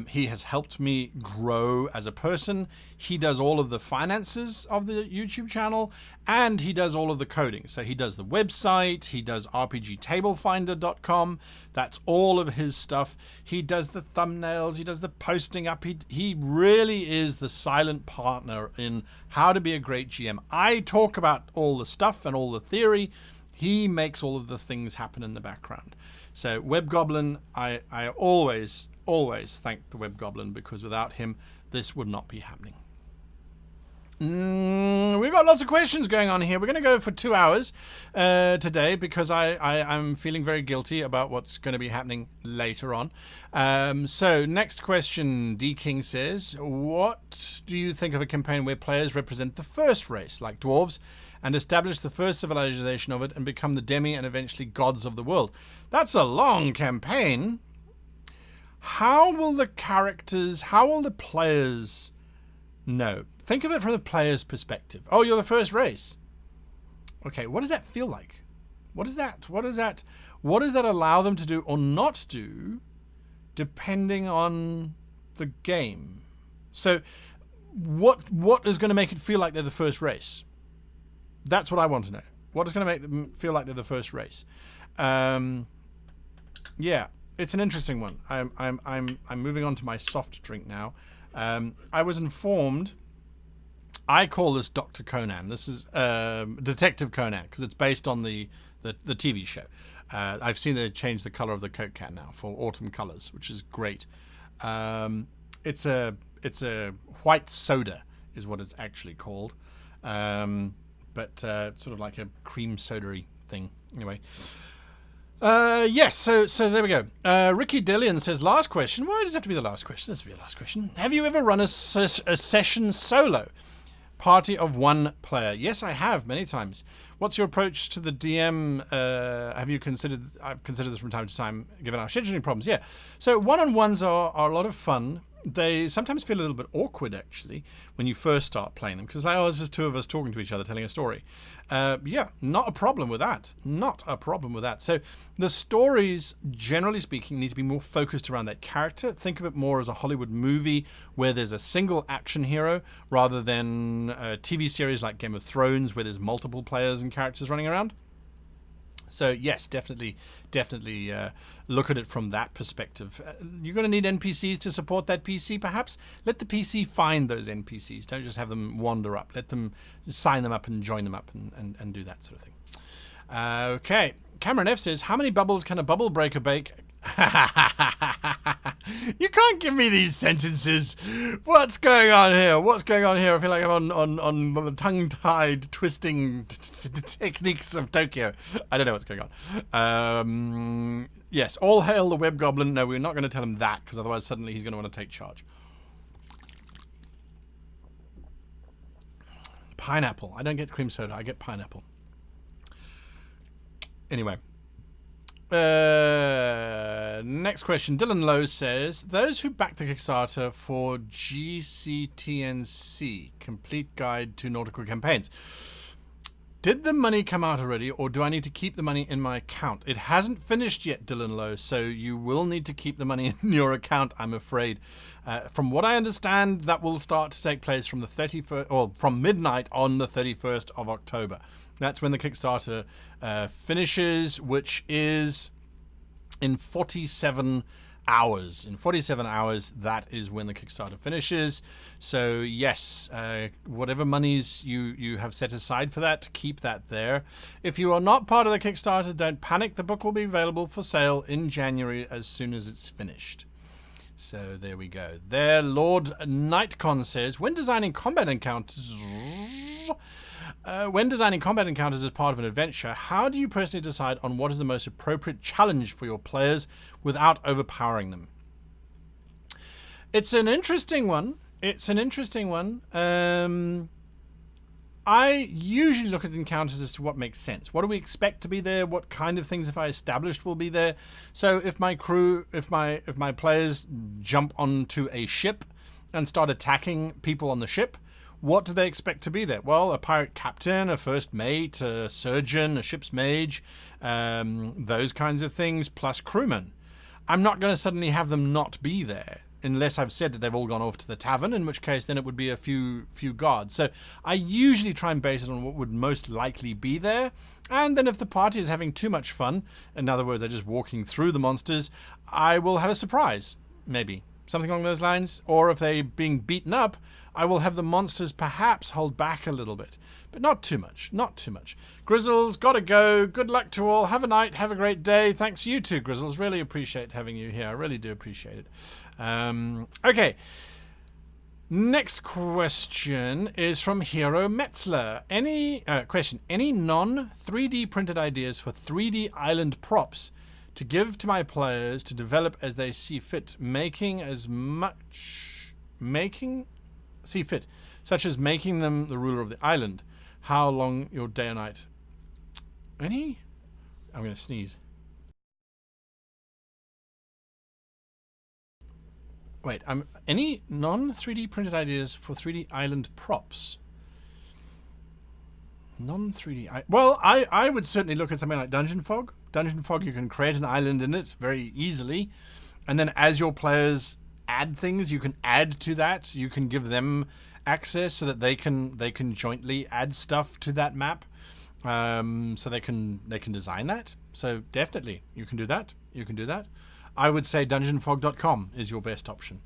He has helped me grow as a person. He does all of the finances of the YouTube channel, and he does all of the coding. So he does the website, he does RPGTableFinder.com. That's all of his stuff. He does the thumbnails, he does the posting up. He really is the silent partner in how to be a great GM. I talk about all the stuff and all the theory. He makes all of the things happen in the background. So Web Goblin, I always thank the Web Goblin, because without him, this would not be happening. We've got lots of questions going on here. We're going to go for 2 hours today because I'm feeling very guilty about what's going to be happening later on. So next question, D King says, what do you think of a campaign where players represent the first race, like dwarves, and establish the first civilization of it and become the demi and eventually gods of the world? That's a long campaign. How will the players know? Think of it from the player's perspective. Oh, you're the first race. Okay, what does that feel like? What does that allow them to do or not do, depending on the game? So, what is going to make it feel like they're the first race? That's what I want to know. What is going to make them feel like they're the first race? Yeah, it's an interesting one. I'm moving on to my soft drink now. I was informed. I call this Dr. Conan. This is Detective Conan because it's based on the TV show. I've seen they change the color of the Coke can now for autumn colors, which is great. It's a white soda is what it's actually called, but sort of like a cream soda-y thing. Anyway. Yes, so there we go. Ricky Dillian says, last question. Why does it have to be the last question? This will be the last question. Have you ever run a session solo? Party of one player? Yes, I have, many times. What's your approach to the DM? I've considered this from time to time, given our scheduling problems. Yeah. So one-on-ones are a lot of fun. They sometimes feel a little bit awkward, actually, when you first start playing them, because it's just two of us talking to each other, telling a story. Yeah, not a problem with that. Not a problem with that. So the stories, generally speaking, need to be more focused around that character. Think of it more as a Hollywood movie where there's a single action hero rather than a TV series like Game of Thrones where there's multiple players and characters running around. So yes, definitely look at it from that perspective. You're going to need NPCs to support that PC, perhaps. Let the PC find those NPCs. Don't just have them wander up. Let them sign them up and join them up and do that sort of thing. Okay. Cameron F says, how many bubbles can a bubble breaker bake? You can't give me these sentences. What's going on here? What's going on here? I feel like I'm on the tongue-tied twisting techniques of Tokyo. I don't know what's going on. Yes, all hail the web goblin. No, we're not going to tell him that because otherwise suddenly he's going to want to take charge. Pineapple. I don't get cream soda. I get pineapple. Anyway. Next question. Dylan Lowe says, those who back the Kickstarter for GCTNC, Complete Guide to Nautical Campaigns, did the money come out already, or do I need to keep the money in my account? It hasn't finished yet, Dylan Lowe, so you will need to keep the money in your account, I'm afraid. From what I understand, that will start to take place from the 31st, or from midnight on the 31st of October. That's when the Kickstarter finishes, which is in 47 hours. In 47 hours, that is when the Kickstarter finishes. So yes, whatever monies you have set aside for that, keep that there. If you are not part of the Kickstarter, don't panic. The book will be available for sale in January as soon as it's finished. So there we go. There, Lord Nightcon says, when designing combat encounters... as part of an adventure, how do you personally decide on what is the most appropriate challenge for your players without overpowering them? It's an interesting one. I usually look at encounters as to what makes sense. What do we expect to be there? What kind of things have I established will be there? So if my players jump onto a ship and start attacking people on the ship, what do they expect to be there? Well, a pirate captain, a first mate, a surgeon, a ship's mage, those kinds of things, plus crewmen. I'm not going to suddenly have them not be there unless I've said that they've all gone off to the tavern, in which case then it would be a few guards. So I usually try and base it on what would most likely be there. And then if the party is having too much fun, in other words, they're just walking through the monsters, I will have a surprise, maybe. Something along those lines. Or if they're being beaten up, I will have the monsters perhaps hold back a little bit. But not too much. Not too much. Grizzles, gotta go. Good luck to all. Have a night. Have a great day. Thanks you too, Grizzles. Really appreciate having you here. I really do appreciate it. Okay. Next question is from Hero Metzler. Any non-3D printed ideas for 3D island props to give to my players to develop as they see fit, such as making them the ruler of the island. How long your day or night? I'm going to sneeze. Wait, any non-3D printed ideas for 3D island props? Non-3D... Well, I would certainly look at something like Dungeon Fog. Dungeon Fog, you can create an island in it very easily. And then as your players add things, you can add to that. You can give them access so that they can jointly add stuff to that map. So they can design that. So definitely, you can do that. You can do that. I would say dungeonfog.com is your best option.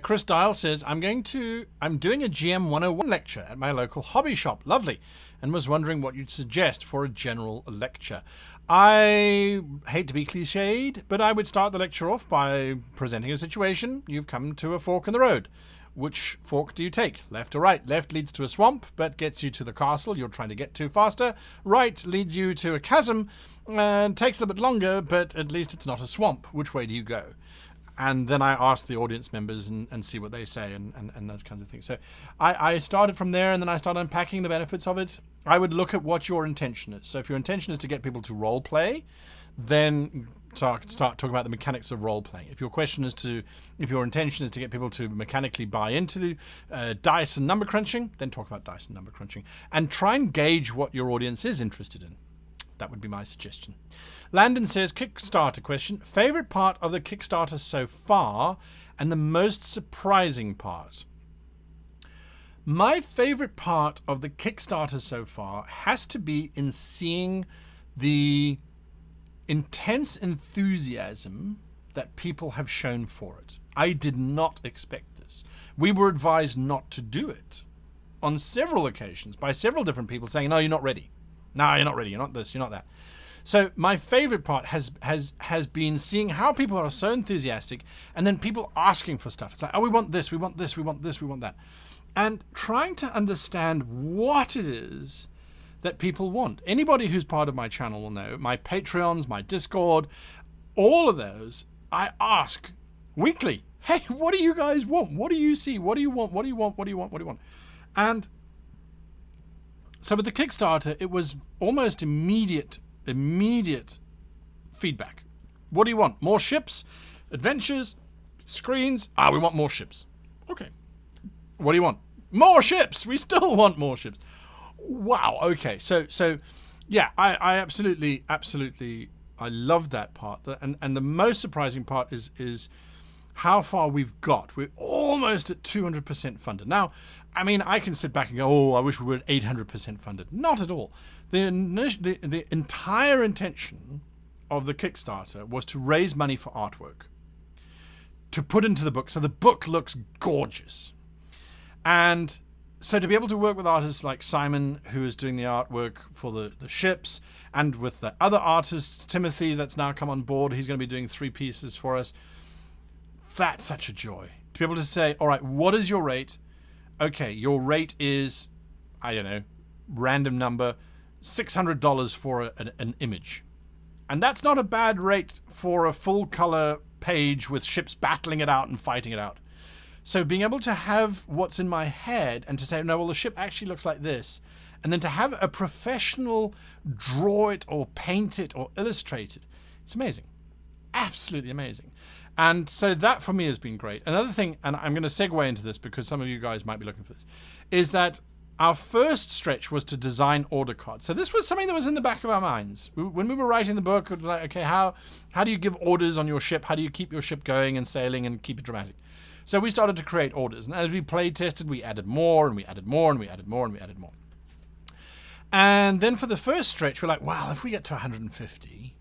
Chris Dial says, I'm doing a GM 101 lecture at my local hobby shop. Lovely. And was wondering what you'd suggest for a general lecture. I hate to be cliched, but I would start the lecture off by presenting a situation. You've come to a fork in the road. Which fork do you take? Left or right? Left leads to a swamp, but gets you to the castle you're trying to get to faster. Right leads you to a chasm and takes a little bit longer, but at least it's not a swamp. Which way do you go? And then I ask the audience members and see what they say and those kinds of things. So I started from there, and then I started unpacking the benefits of it. I would look at what your intention is. So if your intention is to get people to role play, then start talking about the mechanics of role playing. If your intention is to get people to mechanically buy into the dice and number crunching, then talk about dice and number crunching, and try and gauge what your audience is interested in. That would be my suggestion. Landon says, Kickstarter question: favorite part of the Kickstarter so far, and the most surprising part. My favorite part of the Kickstarter so far has to be in seeing the intense enthusiasm that people have shown for it. I did not expect this. We were advised not to do it on several occasions by several different people saying, no, you're not ready. No, you're not ready. You're not this, you're not that. So my favorite part has been seeing how people are so enthusiastic, and then people asking for stuff. It's like, oh, we want this, we want this, we want this, we want that. And trying to understand what it is that people want. Anybody who's part of my channel will know, my Patreons, my Discord, all of those, I ask weekly, hey, what do you guys want? What do you see? What do you want? What do you want? What do you want? What do you want? And so with the Kickstarter, it was almost immediate feedback. What do you want? More ships? Adventures? Screens? We want more ships. Okay. What do you want? More ships! We still want more ships. Wow, okay. So yeah, I absolutely, I love that part. And the most surprising part is how far we've got. We're almost at 200% funded. Now, I mean, I can sit back and go, oh, I wish we were at 800% funded. Not at all. The entire intention of the Kickstarter was to raise money for artwork, to put into the book. So the book looks gorgeous. And so to be able to work with artists like Simon, who is doing the artwork for the ships, and with the other artists, Timothy, that's now come on board, he's going to be doing 3 pieces for us. That's such a joy. To be able to say, all right, what is your rate? Okay, your rate is, I don't know, random number, $600 for an image. And that's not a bad rate for a full color page with ships battling it out and fighting it out. So being able to have what's in my head and to say, no, well, the ship actually looks like this. And then to have a professional draw it or paint it or illustrate it. It's amazing. Absolutely amazing. And so that for me has been great. Another thing, and I'm going to segue into this because some of you guys might be looking for this, is that our first stretch was to design order cards. So this was something that was in the back of our minds. When we were writing the book, it was like, okay, how do you give orders on your ship? How do you keep your ship going and sailing and keep it dramatic? So we started to create orders. And as we play tested, we added more and we added more and we added more and we added more. And then for the first stretch, we're like, wow, if we get to 150,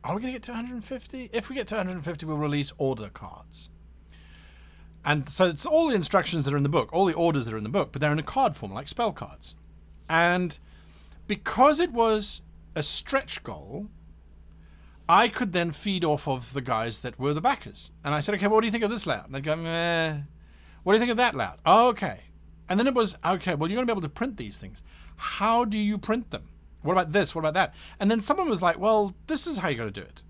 are we going to get to 150? If we get to 150, we'll release order cards. And so it's all the instructions that are in the book, all the orders that are in the book, but they're in a card form, like spell cards. And because it was a stretch goal, I could then feed off of the guys that were the backers. And I said, okay, what do you think of this layout? And they'd go, what do you think of that layout? Oh, okay. And then it was, okay, well, you're going to be able to print these things. How do you print them? What about this? What about that? And then someone was like, well, this is how you got to do it.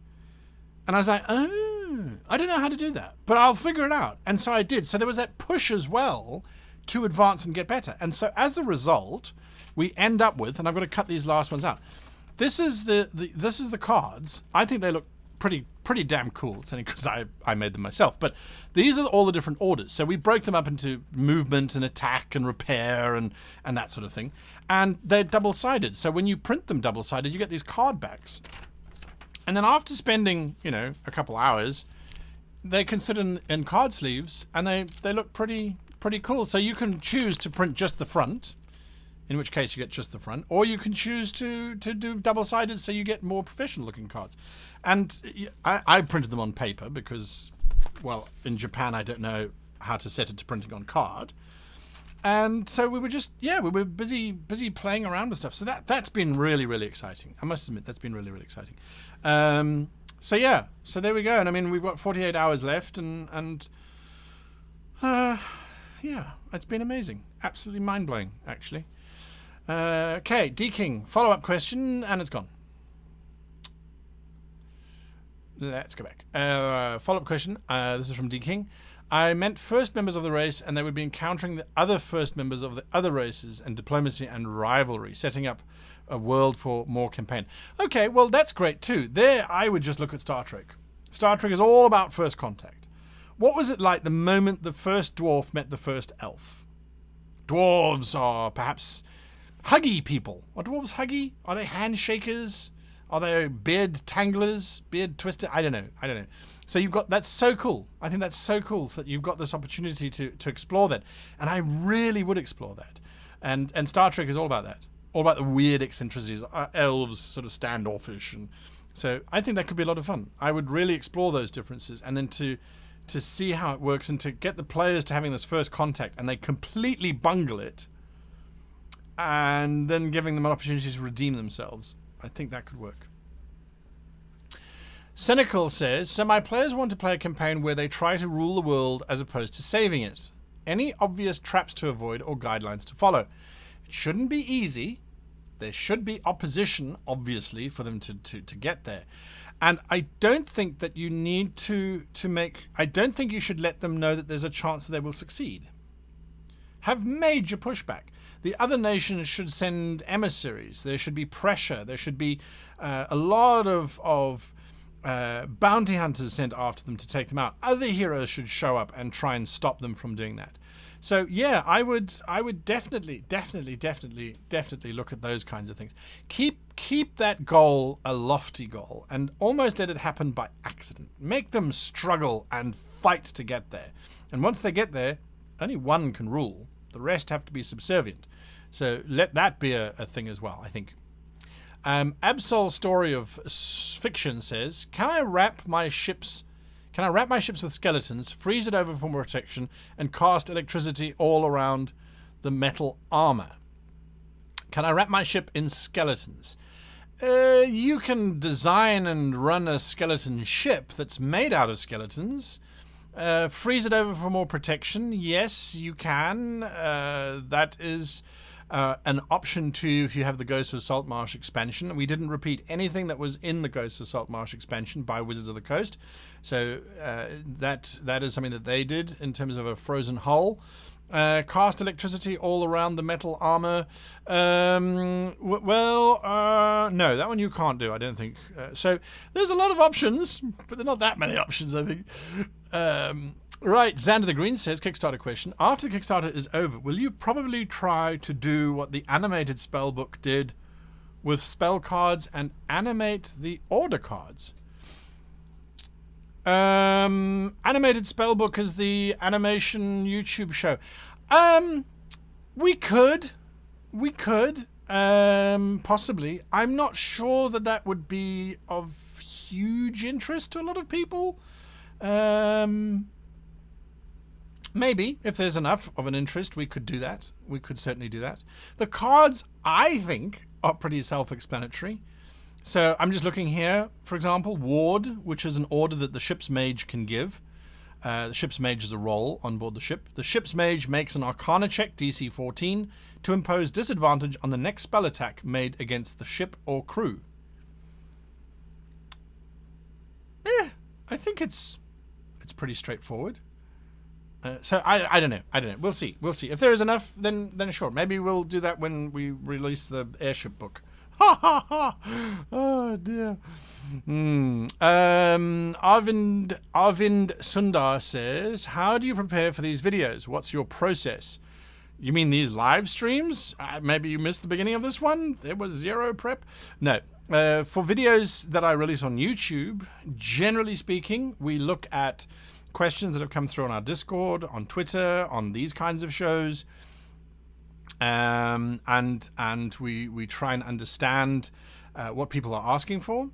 And I was like, oh, I don't know how to do that, but I'll figure it out. And so I did. So there was that push as well to advance and get better. And so as a result, we end up with, and I'm going to cut these last ones out. This is the cards. I think they look pretty damn cool. It's only because I made them myself. But these are all the different orders. So we broke them up into movement and attack and repair and that sort of thing. And they're double-sided. So when you print them double-sided, you get these card backs. And then after spending, a couple hours, they're considered in card sleeves, and they look pretty cool. So you can choose to print just the front, in which case you get just the front, or you can choose to do double-sided so you get more professional-looking cards. And I printed them on paper because, well, in Japan I don't know how to set it to printing on card. And so we were just, we were busy playing around with stuff. So that's been really, really exciting. I must admit, that's been really, really exciting. So there we go. And I mean, we've got 48 hours left, and it's been amazing. Absolutely mind-blowing, actually. Okay, D King, follow-up question, and it's gone. Let's go back. Follow-up question. This is from D King. I meant first members of the race, and they would be encountering the other first members of the other races, and diplomacy and rivalry, setting up a world for more campaign. Okay, well, that's great too. There, I would just look at Star Trek. Star Trek is all about first contact. What was it like the moment the first dwarf met the first elf? Dwarves are perhaps huggy people. Are dwarves huggy? Are they handshakers? Are they beard tanglers? Beard twister? I don't know. So you've got, that's so cool. I think that's so cool that you've got this opportunity to explore that. And I really would explore that. And Star Trek is all about that. All about the weird eccentricities. Elves sort of standoffish. And so I think that could be a lot of fun. I would really explore those differences, and then to see how it works, and to get the players to having this first contact and they completely bungle it, and then giving them an opportunity to redeem themselves. I think that could work. Cynical says, so my players want to play a campaign where they try to rule the world as opposed to saving it. Any obvious traps to avoid or guidelines to follow? It shouldn't be easy. There should be opposition, obviously, for them to get there. And I don't think that you need to I don't think you should let them know that there's a chance that they will succeed. Have major pushback. The other nations should send emissaries. There should be pressure. There should be a lot of bounty hunters sent after them to take them out. Other heroes should show up and try and stop them from doing that. So yeah, I would definitely look at those kinds of things. Keep that goal a lofty goal, and almost let it happen by accident. Make them struggle and fight to get there. And once they get there, only one can rule. The rest have to be subservient. So let that be a thing as well, I think. Absol's Story of Fiction says, Can I wrap my ships with skeletons, freeze it over for protection, and cast electricity all around the metal armor? Can I wrap my ship in skeletons? You can design and run a skeleton ship that's made out of skeletons. Freeze it over for more protection. Yes, you can. That is an option too if you have the Ghosts of Saltmarsh expansion. We didn't repeat anything that was in the Ghosts of Saltmarsh expansion by Wizards of the Coast. So that is something that they did in terms of a frozen hull. Cast electricity all around the metal armor. No, that one you can't do, I don't think. So there's a lot of options, but there are not that many options, I think. Right, Xander the Green says, Kickstarter question. After the Kickstarter is over, will you probably try to do what the animated spellbook did with spell cards and animate the order cards? Animated spellbook is the animation YouTube show. We could, possibly. I'm not sure that would be of huge interest to a lot of people. Maybe, if there's enough of an interest, we could do that. We could certainly do that. The cards, I think, are pretty self-explanatory. So I'm just looking here, for example, Ward, which is an order that the ship's mage can give. The ship's mage is a role on board the ship. The ship's mage makes an Arcana check, DC 14, to impose disadvantage on the next spell attack made against the ship or crew. I think it's pretty straightforward. So I don't know. We'll see. If there is enough, then sure. Maybe we'll do that when we release the airship book. Ha ha ha! Oh dear. Arvind Sundar says, "How do you prepare for these videos? What's your process?" You mean these live streams? Maybe you missed the beginning of this one. There was zero prep. No. For videos that I release on YouTube, generally speaking, we look at questions that have come through on our Discord, on Twitter, on these kinds of shows, and we try and understand what people are asking for.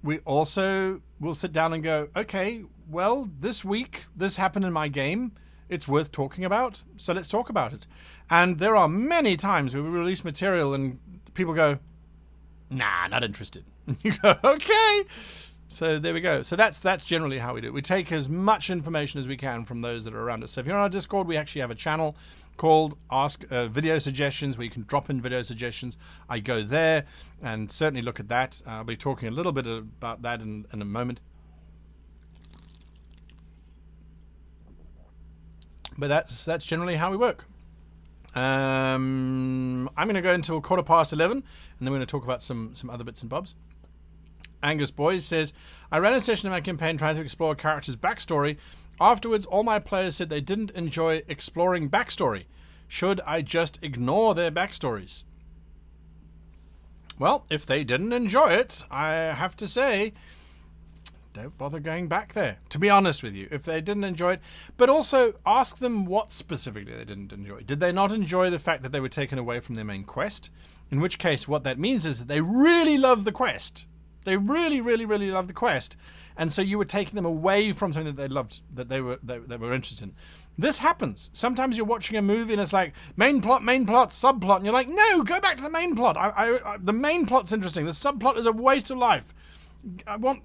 We also will sit down and go, okay, well, this week this happened in my game. It's worth talking about, so let's talk about it. And there are many times where we release material and people go, nah, not interested. You go, okay. So there we go. So that's generally how we do it. We take as much information as we can from those that are around us. So if you're on our Discord, we actually have a channel called Ask Video Suggestions, where you can drop in video suggestions. I go there and certainly look at that. I'll be talking a little bit about that in a moment. But that's generally how we work. I'm going to go until 11:15, and then we're going to talk about some other bits and bobs. Angus Boys says, I ran a session in my campaign trying to explore a character's backstory. Afterwards, all my players said they didn't enjoy exploring backstory. Should I just ignore their backstories? Well, if they didn't enjoy it, I have to say, don't bother going back there, to be honest with you, if they didn't enjoy it. But also ask them what specifically they didn't enjoy. Did they not enjoy the fact that they were taken away from their main quest? In which case, what that means is that they really love the quest. They really, really, really love the quest. And so you were taking them away from something that they loved, that they were interested in. This happens. Sometimes you're watching a movie and it's like, main plot, subplot. And you're like, no, go back to the main plot. The main plot's interesting. The subplot is a waste of life. I want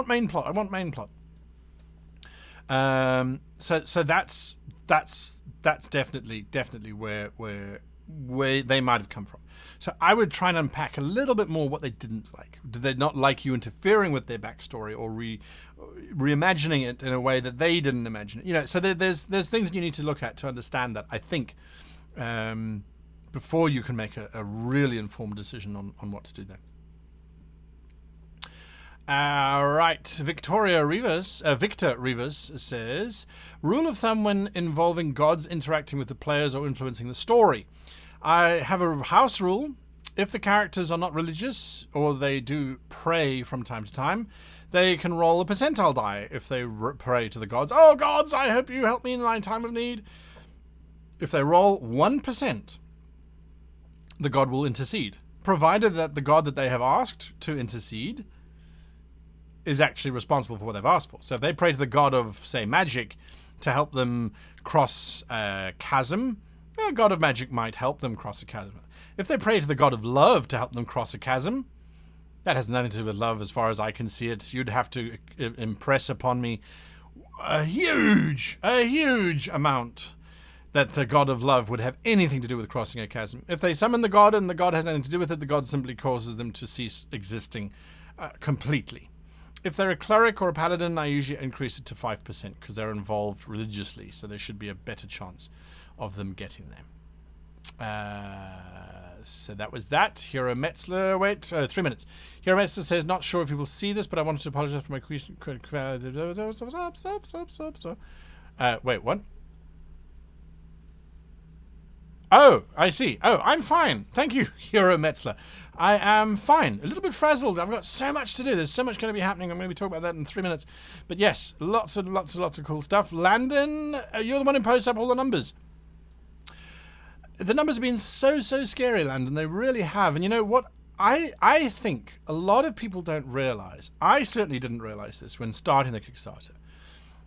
main plot. I want main plot. So that's definitely where they might have come from. So I would try and unpack a little bit more what they didn't like. Did they not like you interfering with their backstory or reimagining it in a way that they didn't imagine it? You know, so there's things you need to look at to understand that, I think, before you can make a really informed decision on what to do there. Right, Victor Rivas says, rule of thumb when involving gods interacting with the players or influencing the story. I have a house rule. If the characters are not religious or they do pray from time to time, they can roll a percentile die if they pray to the gods. Oh, gods, I hope you help me in my time of need. If they roll 1%, the god will intercede, provided that the god that they have asked to intercede is actually responsible for what they've asked for. So if they pray to the god of, say, magic to help them cross a chasm, the god of magic might help them cross a chasm. If they pray to the god of love to help them cross a chasm, that has nothing to do with love as far as I can see it. You'd have to impress upon me a huge amount that the god of love would have anything to do with crossing a chasm. If they summon the god and the god has nothing to do with it, the god simply causes them to cease existing completely. If they're a cleric or a paladin, I usually increase it to 5% because they're involved religiously, so there should be a better chance of them getting there. So that was that. Hero Metzler, 3 minutes. Hero Metzler says, not sure if you will see this, but I wanted to apologize for my question. Wait, what? Oh, I see. Oh, I'm fine. Thank you, Hero Metzler. I am fine. A little bit frazzled. I've got so much to do. There's so much going to be happening. I'm going to be talking about that in 3 minutes. But yes, lots of cool stuff. Landon, you're the one who posts up all the numbers. The numbers have been so scary, Landon. They really have. And you know what? I think a lot of people don't realize, I certainly didn't realize this when starting the Kickstarter,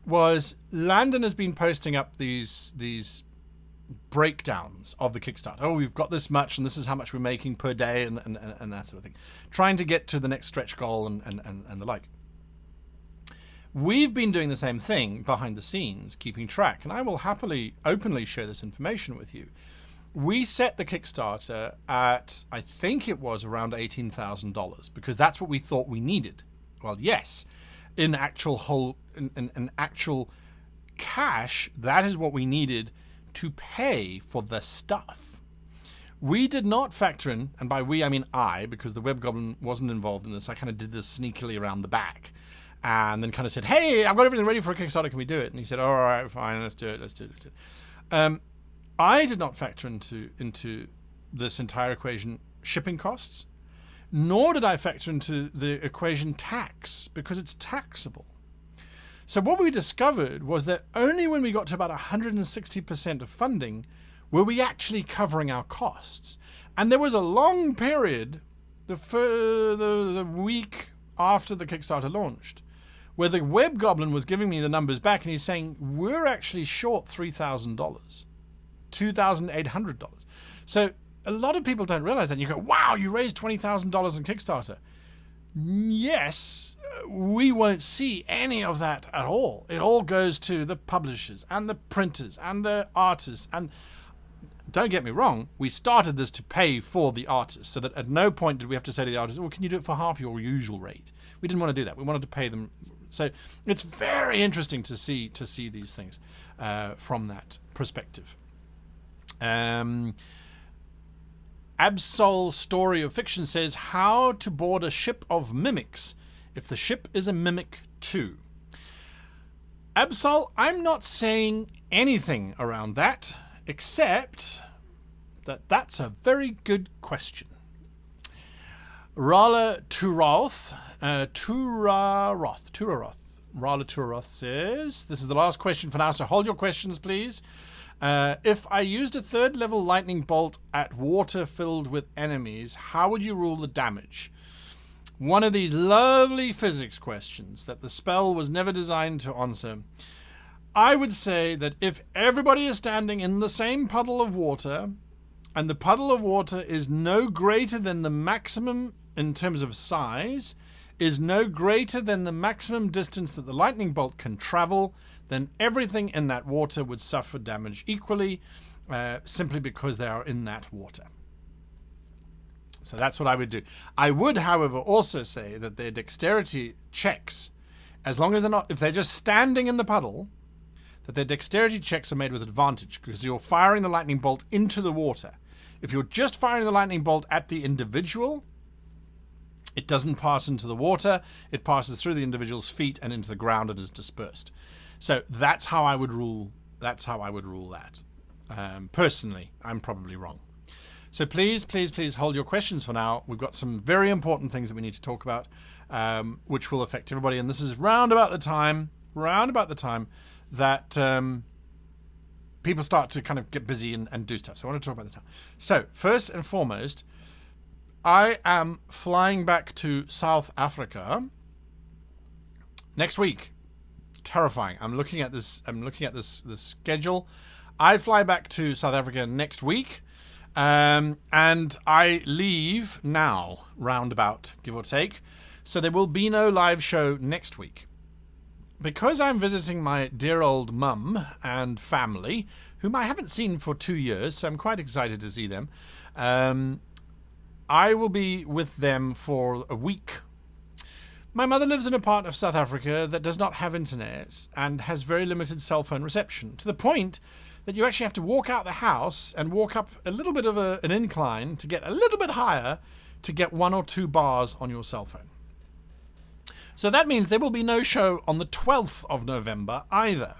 was Landon has been posting up these breakdowns of the Kickstarter. Oh, we've got this much, and this is how much we're making per day, and that sort of thing. Trying to get to the next stretch goal and the like. We've been doing the same thing behind the scenes, keeping track, and I will happily, openly share this information with you. We set the Kickstarter at, I think it was around $18,000, because that's what we thought we needed. Well, yes, in actual cash, that is what we needed to pay for the stuff. We did not factor in, and by we I mean I, because the Web Goblin wasn't involved in this. I kind of did this sneakily around the back, and then kind of said, "Hey, I've got everything ready for a Kickstarter. Can we do it?" And he said, "All right, fine, let's do it." I did not factor into this entire equation shipping costs, nor did I factor into the equation tax, because it's taxable. So what we discovered was that only when we got to about 160% of funding were we actually covering our costs. And there was a long period, the week after the Kickstarter launched, where the Web Goblin was giving me the numbers back, and he's saying, we're actually short $3,000, $2,800. So a lot of people don't realize that. And you go, wow, you raised $20,000 on Kickstarter. Yes, we won't see any of that at all. It all goes to the publishers and the printers and the artists. And don't get me wrong, we started this to pay for the artists, so that at no point did we have to say to the artists, well, can you do it for half your usual rate? We didn't want to do that. We wanted to pay them. So it's very interesting to see these things from that perspective. Absol Story of Fiction says, how to board a ship of mimics if the ship is a mimic too. Absol, I'm not saying anything around that, except that that's a very good question. Rala Turaroth says, this is the last question for now, so hold your questions, please. If I used a 3rd level lightning bolt at water filled with enemies, how would you rule the damage? One of these lovely physics questions that the spell was never designed to answer. I would say that if everybody is standing in the same puddle of water, and the puddle of water is no greater than the maximum in terms of size, is no greater than the maximum distance that the lightning bolt can travel, then everything in that water would suffer damage equally, simply because they are in that water. So that's what I would do. I would, however, also say that their dexterity checks, as long as they're not, if they're just standing in the puddle, that their dexterity checks are made with advantage, because you're firing the lightning bolt into the water. If you're just firing the lightning bolt at the individual, it doesn't pass into the water. It passes through the individual's feet and into the ground and is dispersed. So that's how I would rule. That's how I would rule that. Personally, I'm probably wrong. So please hold your questions for now. We've got some very important things that we need to talk about, which will affect everybody. And this is round about the time that people start to kind of get busy and do stuff. So I want to talk about this now. So first and foremost, I am flying back to South Africa next week. Terrifying. I'm looking at this schedule. I fly back to South Africa next week, and I leave now, roundabout, give or take. So there will be no live show next week. Because I'm visiting my dear old mum and family, whom I haven't seen for 2 years, so I'm quite excited to see them. I will be with them for a week. My mother lives in a part of South Africa that does not have internet and has very limited cell phone reception, to the point that you actually have to walk out the house and walk up a little bit of an incline to get a little bit higher to get 1 or 2 bars on your cell phone. So that means there will be no show on the 12th of November either,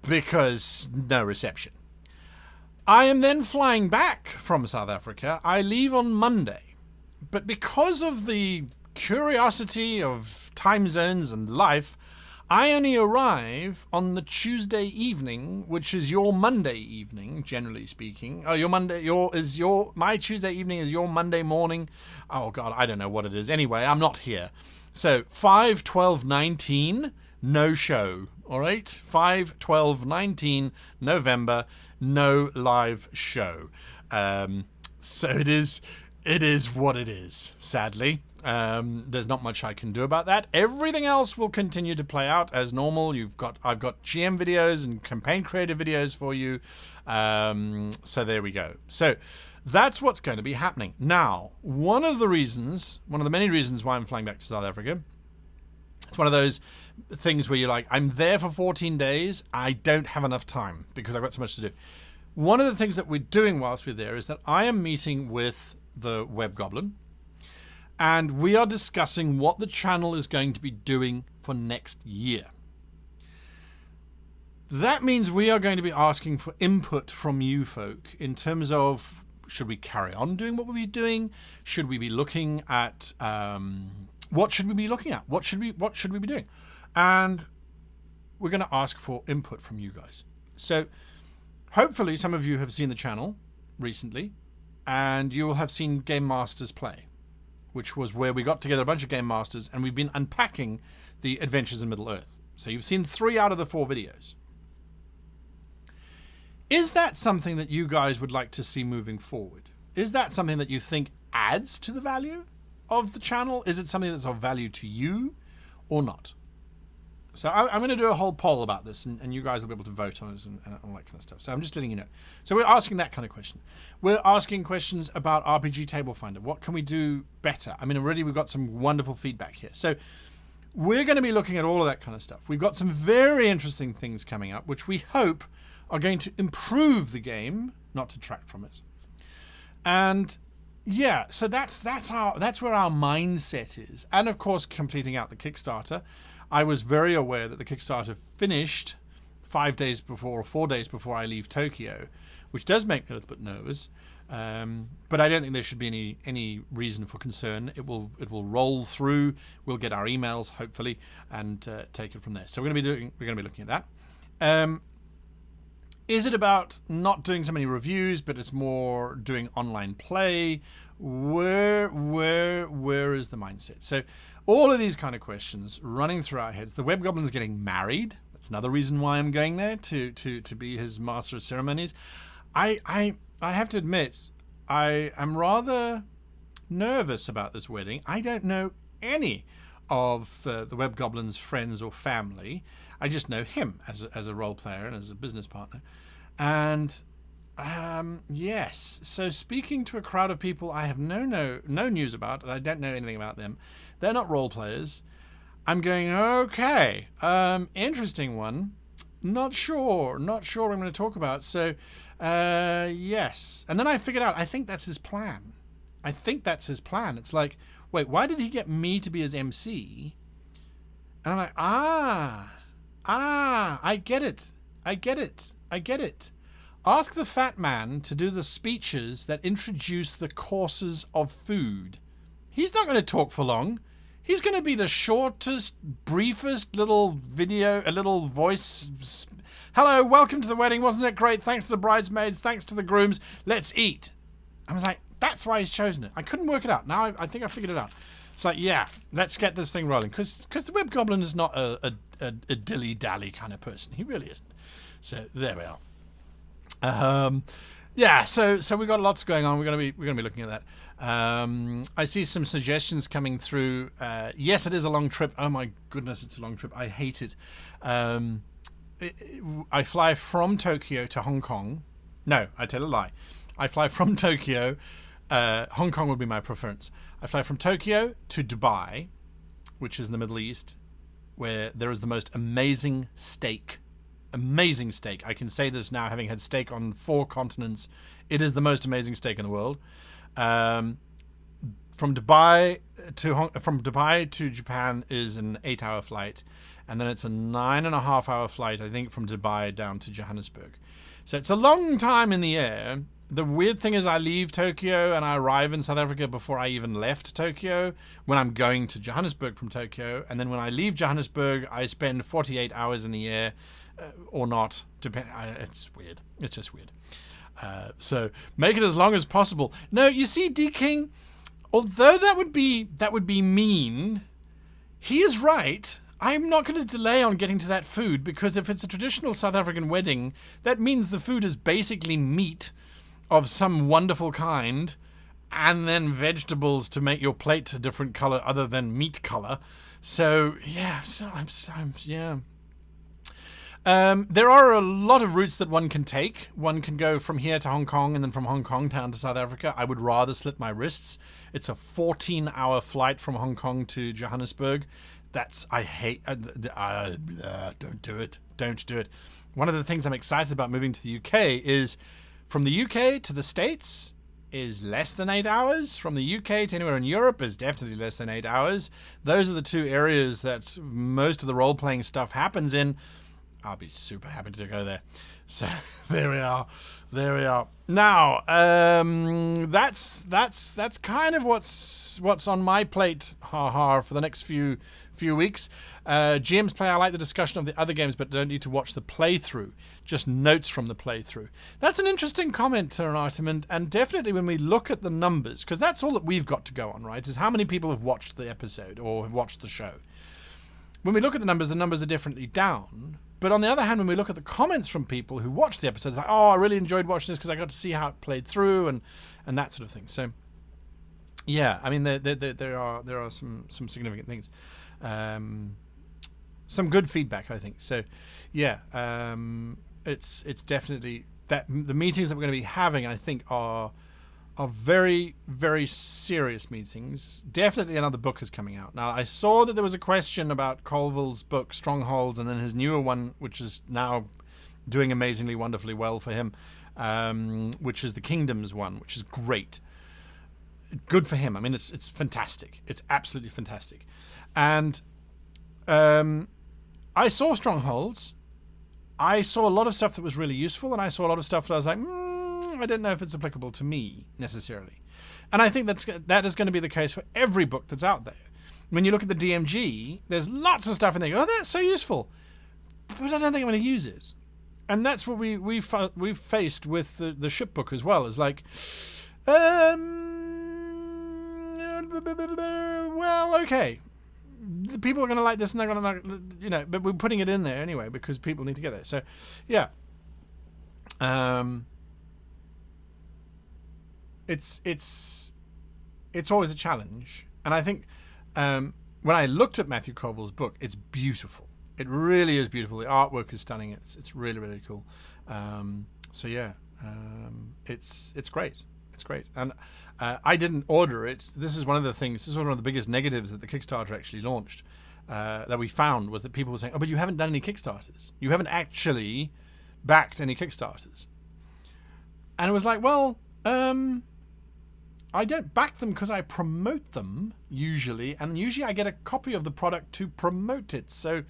because no reception. I am then flying back from South Africa. I leave on Monday. But because of the curiosity of time zones and life, I only arrive on the Tuesday evening, which is your Monday evening, generally speaking. Oh, my Tuesday evening is your Monday morning. Oh God, I don't know what it is. Anyway, I'm not here. So 5/12/19 no show. All right, 5, 12, 19 November, no live show. So it is what it is, sadly. There's not much I can do about that. Everything else will continue to play out as normal. I've got GM videos and campaign creative videos for you. So there we go. So that's what's going to be happening. Now, one of the many reasons why I'm flying back to South Africa, it's one of those things where you're like, I'm there for 14 days. I don't have enough time because I've got so much to do. One of the things that we're doing whilst we're there is that I am meeting with the Web Goblin, and we are discussing what the channel is going to be doing for next year. That means we are going to be asking for input from you folk in terms of, should we carry on doing what we're doing? Should we be looking at what should we be looking at? What should we be doing? And we're going to ask for input from you guys. So hopefully some of you have seen the channel recently, and you will have seen Game Masters Play, which was where we got together a bunch of Game Masters and we've been unpacking the Adventures in Middle-earth. So you've seen 3 out of the 4 videos. Is that something that you guys would like to see moving forward? Is that something that you think adds to the value of the channel? Is it something that's of value to you or not? So I'm going to do a whole poll about this, and you guys will be able to vote on it and all that kind of stuff. So I'm just letting you know. So we're asking that kind of question. We're asking questions about RPG Table Finder. What can we do better? I mean, already we've got some wonderful feedback here. So we're going to be looking at all of that kind of stuff. We've got some very interesting things coming up, which we hope are going to improve the game, not detract from it. And yeah, so that's where our mindset is. And of course, completing out the Kickstarter. I was very aware that the Kickstarter finished 5 days before or 4 days before I leave Tokyo, which does make me a little bit nervous. But I don't think there should be any reason for concern. It will roll through. We'll get our emails hopefully and take it from there. So we're going to be looking at that. Is it about not doing so many reviews, but it's more doing online play? Where is the mindset? So all of these kind of questions running through our heads. The Web Goblin's getting married. That's another reason why I'm going there to be his master of ceremonies. I have to admit, I am rather nervous about this wedding. I don't know any of the Web Goblin's friends or family. I just know him as a role player and as a business partner. And yes, so speaking to a crowd of people I have no news about, and I don't know anything about them. They're not role players. I'm going, okay, interesting one. Not sure I'm going to talk about. So, yes. And then I figured out, I think that's his plan. It's like, wait, why did he get me to be his MC? And I'm like, I get it. Ask the fat man to do the speeches that introduce the courses of food. He's not going to talk for long. He's going to be the shortest, briefest little video, a little voice. Hello, welcome to the wedding. Wasn't it great? Thanks to the bridesmaids. Thanks to the grooms. Let's eat. I was like, that's why he's chosen it. I couldn't work it out. Now I think I figured it out. It's like, yeah, let's get this thing rolling. Because the Web Goblin is not a dilly-dally kind of person. He really isn't. So there we are. Yeah, so we've got lots going on. We're gonna be looking at that. I see some suggestions coming through. Yes, it is a long trip. Oh my goodness, it's a long trip. I hate it. I fly from Tokyo to Hong Kong. No, I tell a lie. I fly from Tokyo. Hong Kong would be my preference. I fly from Tokyo to Dubai, which is in the Middle East, where there is the most amazing steak. Amazing steak. I can say this now, having had steak on 4 continents. It is the most amazing steak in the world. From Dubai to Japan is an 8-hour flight, and then it's a 9.5-hour flight, I think, from Dubai down to Johannesburg. So it's a long time in the air. The weird thing is I leave Tokyo and I arrive in South Africa before I even left Tokyo when I'm going to Johannesburg from Tokyo. And then when I leave Johannesburg, I spend 48 hours in the air or not. It's weird. It's just weird. So make it as long as possible. No, you see, D King, although that would be mean, he is right. I'm not going to delay on getting to that food, because if it's a traditional South African wedding, that means the food is basically meat of some wonderful kind, and then vegetables to make your plate a different color other than meat color. So yeah, yeah. There are a lot of routes that one can take. One can go from here to Hong Kong, and then from Hong Kong down to South Africa. I would rather slit my wrists. It's a 14-hour flight from Hong Kong to Johannesburg. I hate. Don't do it. Don't do it. One of the things I'm excited about moving to the UK is, from the UK to the States is less than 8 hours. From the UK to anywhere in Europe is definitely less than 8 hours. Those are the two areas that most of the role-playing stuff happens in. I'll be super happy to go there. So there we are. Now, that's kind of what's on my plate, for the next few weeks. GM's Play, I like the discussion of the other games, but don't need to watch the playthrough. Just notes from the playthrough. That's an interesting comment, Artem, and definitely when we look at the numbers, because that's all that we've got to go on, right? Is how many people have watched the episode or have watched the show. When we look at the numbers are definitely down. But on the other hand, when we look at the comments from people who watched the episodes, like, oh, I really enjoyed watching this because I got to see how it played through and that sort of thing. So, yeah, I mean, there are some significant things. Some good feedback, I think. So, yeah, it's definitely that the meetings that we're going to be having, I think, are very, very serious meetings. Definitely another book is coming out. Now, I saw that there was a question about Colville's book, Strongholds, and then his newer one, which is now doing amazingly, wonderfully well for him, which is the Kingdoms one, which is great. Good for him. I mean, it's fantastic. It's absolutely fantastic. And I saw Strongholds. I saw a lot of stuff that was really useful, and I saw a lot of stuff that I was like, I don't know if it's applicable to me necessarily. And I think that is going to be the case for every book that's out there. When you look at the DMG, there's lots of stuff in there. Oh, that's so useful, but I don't think I'm going to use it. And that's what we've faced with the ship book as well. Is like, well, okay, the people are going to like this, and they're going to like, but we're putting it in there anyway because people need to get it. So, yeah. It's always a challenge, and I think when I looked at Matthew Colville's book, it's beautiful. It really is beautiful. The artwork is stunning. It's really, really cool. So yeah, it's great. It's great. And I didn't order it. This is one of the things. This is one of the biggest negatives that the Kickstarter actually launched. That we found was that people were saying, "Oh, but you haven't done any Kickstarters. You haven't actually backed any Kickstarters." And it was like, well, I don't back them because I promote them usually, and usually I get a copy of the product to promote it, so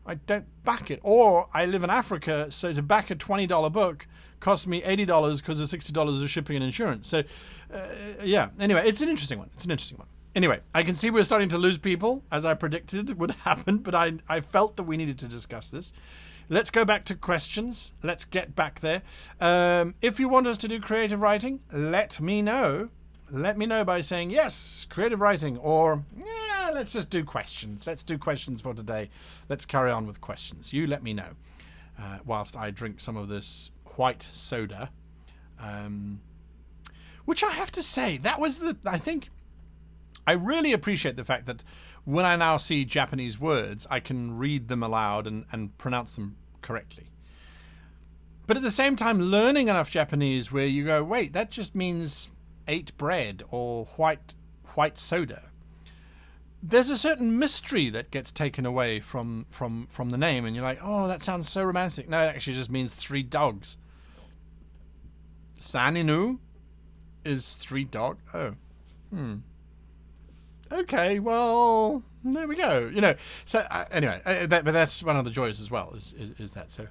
I don't back it. Or I live in Africa, so to back a $20 book costs me $80 because of $60 of shipping and insurance. So, yeah. Anyway, it's an interesting one. Anyway, I can see we're starting to lose people, as I predicted would happen, but I felt that we needed to discuss this. Let's go back to questions. Let's get back there. If you want us to do creative writing, let me know. Let me know by saying, yes, creative writing, or, yeah, let's just do questions. Let's do questions for today. Let's carry on with questions. You let me know whilst I drink some of this white soda, which I have to say, that was I think, I really appreciate the fact that when I now see Japanese words, I can read them aloud and pronounce them correctly. But at the same time, learning enough Japanese where you go, wait, that just means 8 bread or white soda. There's a certain mystery that gets taken away from the name, and you're like, oh, that sounds so romantic. No, it actually just means 3 dogs. Saninu is 3 dog. Oh, okay, well, there we go. So anyway, but that's one of the joys as well. Is that so?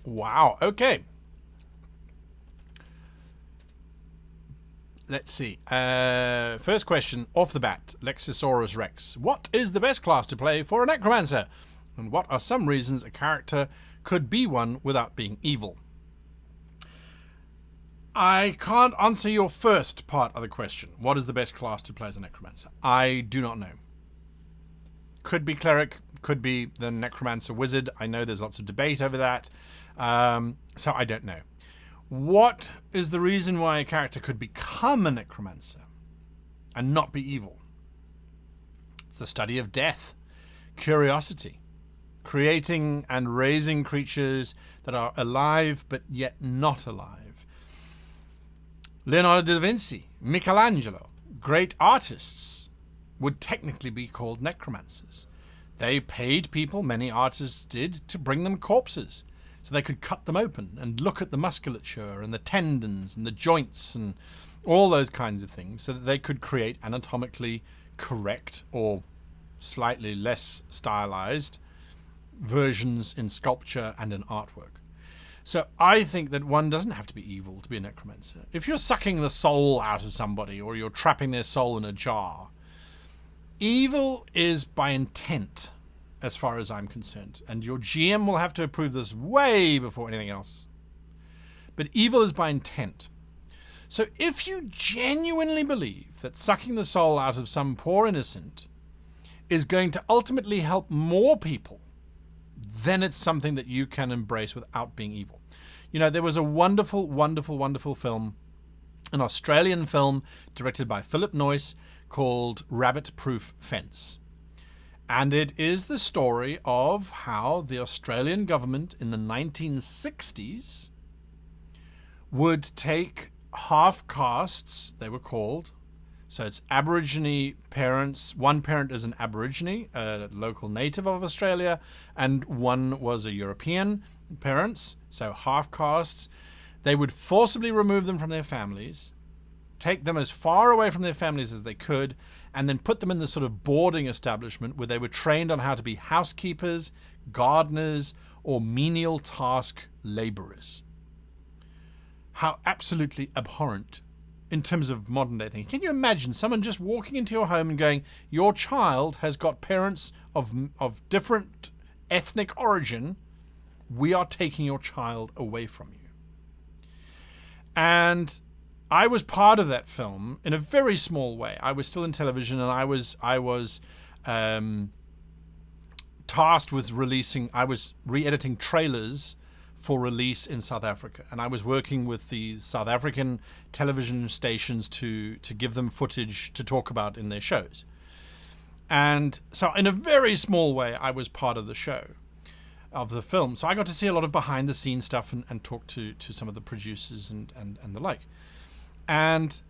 Wow. Okay. Let's see. First question off the bat. Lexisaurus Rex. What is the best class to play for a necromancer? And what are some reasons a character could be one without being evil? I can't answer your first part of the question. What is the best class to play as a necromancer? I do not know. Could be cleric, could be the necromancer wizard. I know there's lots of debate over that. So I don't know. What is the reason why a character could become a necromancer and not be evil? It's the study of death, curiosity, creating and raising creatures that are alive but yet not alive. Leonardo da Vinci, Michelangelo, great artists, would technically be called necromancers. They paid people, many artists did, to bring them corpses so they could cut them open and look at the musculature and the tendons and the joints and all those kinds of things so that they could create anatomically correct or slightly less stylized versions in sculpture and in artwork. So I think that one doesn't have to be evil to be a necromancer. If you're sucking the soul out of somebody or you're trapping their soul in a jar, evil is by intent as far as I'm concerned. And your GM will have to approve this way before anything else. But evil is by intent. So if you genuinely believe that sucking the soul out of some poor innocent is going to ultimately help more people, then it's something that you can embrace without being evil. You know, there was a wonderful, wonderful, wonderful film, an Australian film directed by Philip Noyce called Rabbit Proof Fence. And it is the story of how the Australian government in the 1960s would take half-castes, they were called. So it's Aborigine parents. One parent is an Aborigine, a local native of Australia, and one was a European parents, so half-castes. They would forcibly remove them from their families, take them as far away from their families as they could, and then put them in this sort of boarding establishment where they were trained on how to be housekeepers, gardeners, or menial task laborers. How absolutely abhorrent in terms of modern day thinking. Can you imagine someone just walking into your home and going, your child has got parents of different ethnic origin, we are taking your child away from you. And I was part of that film in a very small way. I was still in television, and I was tasked with I was re-editing trailers for release in South Africa, and I was working with the South African television stations to give them footage to talk about in their shows. And so in a very small way, I was part of the show, of the film. So I got to see a lot of behind the scenes stuff and talk to some of the producers and the like. And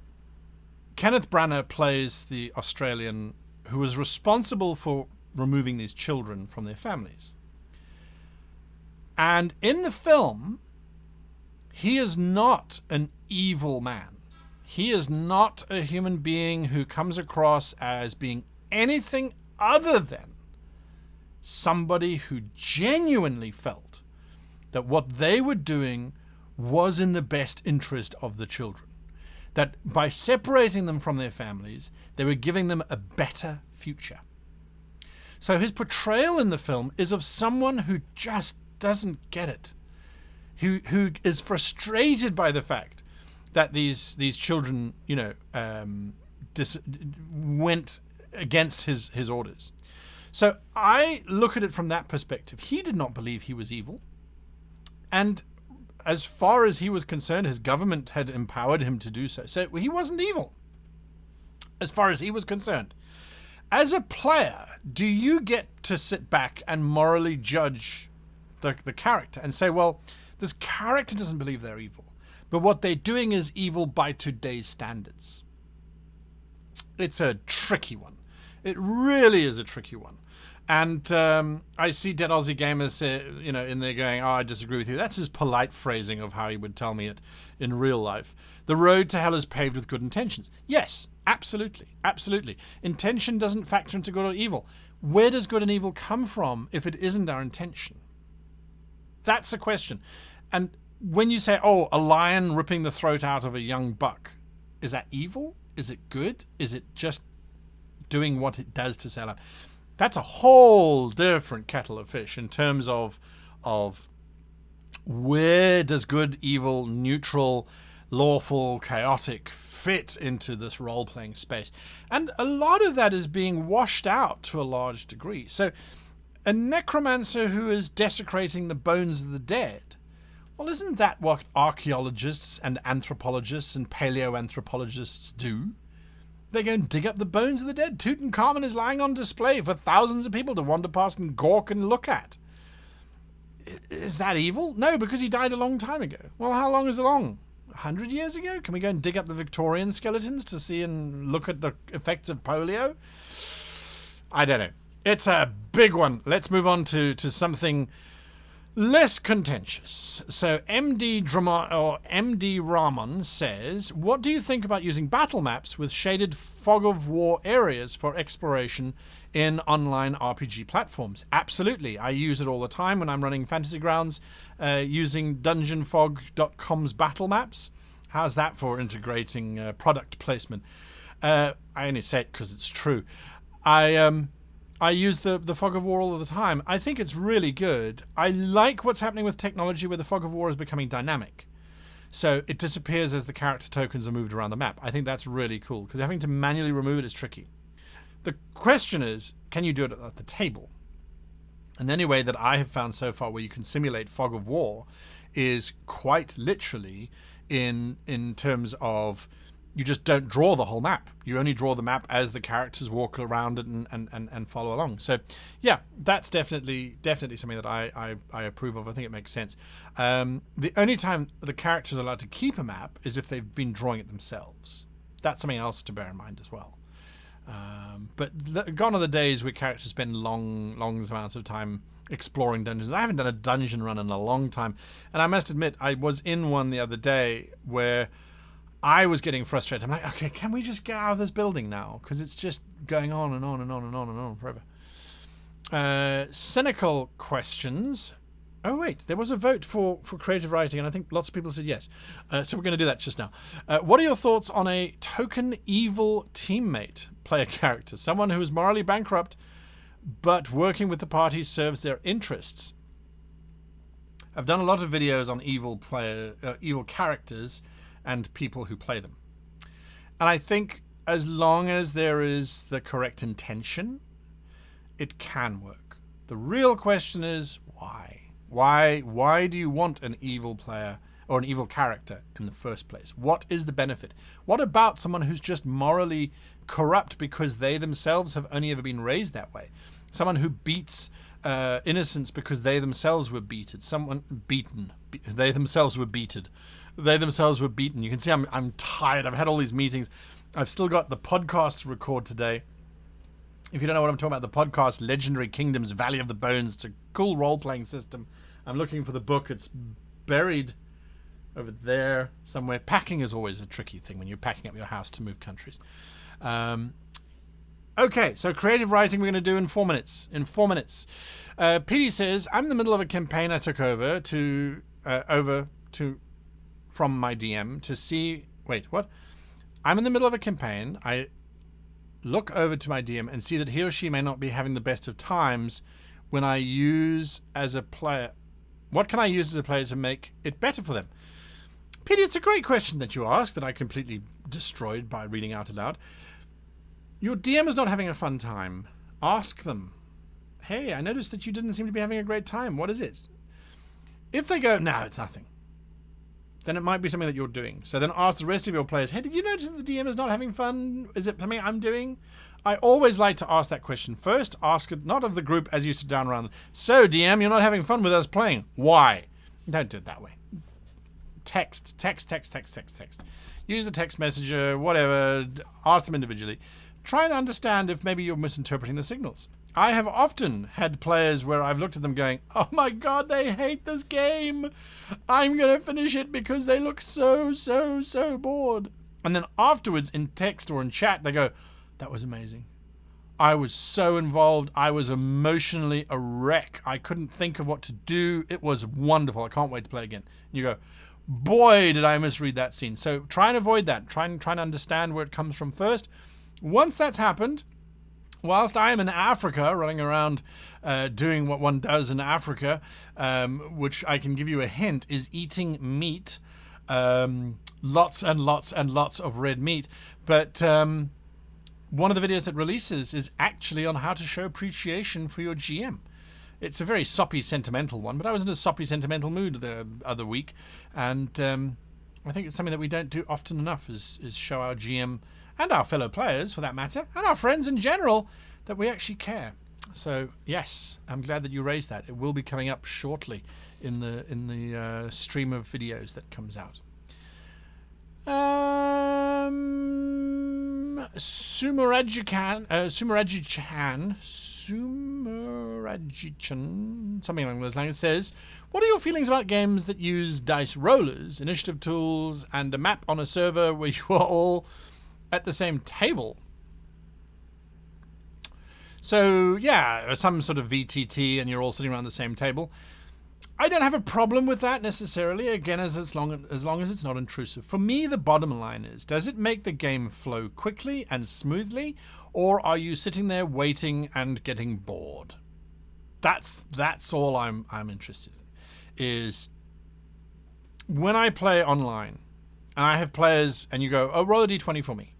Kenneth Branagh plays the Australian who was responsible for removing these children from their families. And in the film, he is not an evil man. He is not a human being who comes across as being anything other than somebody who genuinely felt that what they were doing was in the best interest of the children. That by separating them from their families, they were giving them a better future. So his portrayal in the film is of someone who just doesn't get it, who is frustrated by the fact that these children, went against his orders. So I look at it from that perspective. He did not believe he was evil, and as far as he was concerned, his government had empowered him to do so. So he wasn't evil, as far as he was concerned. As a player, do you get to sit back and morally judge the character and say, well, this character doesn't believe they're evil, but what they're doing is evil by today's standards? It's a tricky one. It really is a tricky one. And I see Dead Aussie Gamers, in there going, I disagree with you. That's his polite phrasing of how he would tell me it in real life. The road to hell is paved with good intentions. Yes, absolutely, absolutely. Intention doesn't factor into good or evil. Where does good and evil come from if it isn't our intention? That's a question. And when you say, a lion ripping the throat out of a young buck, is that evil? Is it good? Is it just doing what it does to sell out? That's a whole different kettle of fish in terms of where does good, evil, neutral lawful, chaotic fit into this role-playing space. And a lot of that is being washed out to a large degree. So a necromancer who is desecrating the bones of the dead, well, isn't that what archaeologists and anthropologists and paleoanthropologists do? They go and dig up the bones of the dead. Tutankhamun is lying on display for thousands of people to wander past and gawk and look at. Is that evil? No, because he died a long time ago. Well, how long is it long? 100 years ago? Can we go and dig up the Victorian skeletons to see and look at the effects of polio? I don't know. It's a big one. Let's move on to something less contentious. So MD Ramon says, what do you think about using battle maps with shaded fog of war areas for exploration in online RPG platforms? Absolutely. I use it all the time when I'm running Fantasy Grounds using dungeonfog.com's battle maps. How's that for integrating product placement? I only say it because it's true. I use the Fog of War all the time. I think it's really good. I like what's happening with technology where the Fog of War is becoming dynamic. So it disappears as the character tokens are moved around the map. I think that's really cool because having to manually remove it is tricky. The question is, can you do it at the table? And the only way that I have found so far where you can simulate Fog of War is quite literally in terms of you just don't draw the whole map. You only draw the map as the characters walk around it and follow along. So, yeah, that's definitely something that I approve of. I think it makes sense. The only time the characters are allowed to keep a map is if they've been drawing it themselves. That's something else to bear in mind as well. But gone are the days where characters spend long amounts of time exploring dungeons. I haven't done a dungeon run in a long time. And I must admit, I was in one the other day where I was getting frustrated. I'm like, okay, can we just get out of this building now? Because it's just going on and on and on and on and on forever. Cynical questions. Oh, wait, there was a vote for creative writing, and I think lots of people said yes. So we're going to do that just now. What are your thoughts on a token evil teammate player character? Someone who is morally bankrupt, but working with the party serves their interests. I've done a lot of videos on evil characters and people who play them. And I think as long as there is the correct intention, it can work. The real question is why? Why do you want an evil player or an evil character in the first place? What is the benefit? What about someone who's just morally corrupt because they themselves have only ever been raised that way? Someone who beats innocence because they themselves were beaten. They themselves were beaten. You can see I'm tired. I've had all these meetings. I've still got the podcast to record today. If you don't know what I'm talking about, the podcast Legendary Kingdoms Valley of the Bones. It's a cool role-playing system. I'm looking for the book. It's buried over there somewhere. Packing is always a tricky thing when you're packing up your house to move countries. Okay, so creative writing we're going to do in 4 minutes. PD says, I'm in the middle of a campaign I took over from my DM to see... Wait, what? I'm in the middle of a campaign. I look over to my DM and see that he or she may not be having the best of times when I use as a player. What can I use as a player to make it better for them? Peter, it's a great question that you asked that I completely destroyed by reading out aloud. Your DM is not having a fun time. Ask them, hey, I noticed that you didn't seem to be having a great time. What is it? If they go, no, it's nothing, then it might be something that you're doing. So then ask the rest of your players, hey, did you notice that the DM is not having fun? Is it something I'm doing? I always like to ask that question first. Ask it not of the group as you sit down around. So, DM, you're not having fun with us playing. Why? Don't do it that way. Text. Use a text messenger, whatever. Ask them individually. Try and understand if maybe you're misinterpreting the signals. I have often had players where I've looked at them going, oh my god, they hate this game. I'm going to finish it because they look so bored. And then afterwards in text or in chat, they go, that was amazing. I was so involved. I was emotionally a wreck. I couldn't think of what to do. It was wonderful. I can't wait to play again. And you go, boy, did I misread that scene. So try and avoid that. Try and understand where it comes from first. Once that's happened, whilst I am in Africa, running around doing what one does in Africa, which I can give you a hint, is eating meat lots and lots and lots of red meat. But one of the videos that releases is actually on how to show appreciation for your GM. It's a very soppy, sentimental one, but I was in a soppy, sentimental mood the other week, and I think it's something that we don't do often enough, is show our GM and our fellow players, for that matter, and our friends in general, that we actually care. So yes, I'm glad that you raised that. It will be coming up shortly in the stream of videos that comes out. Sumarajichan, something along those lines, says, what are your feelings about games that use dice rollers, initiative tools, and a map on a server where you are all at the same table? So yeah, some sort of VTT and you're all sitting around the same table. I don't have a problem with that necessarily, again, as long as it's not intrusive. For me, the bottom line is, does it make the game flow quickly and smoothly, or are you sitting there waiting and getting bored? That's all I'm interested in. Is when I play online, and I have players, and you go, oh, roll a d20 for me.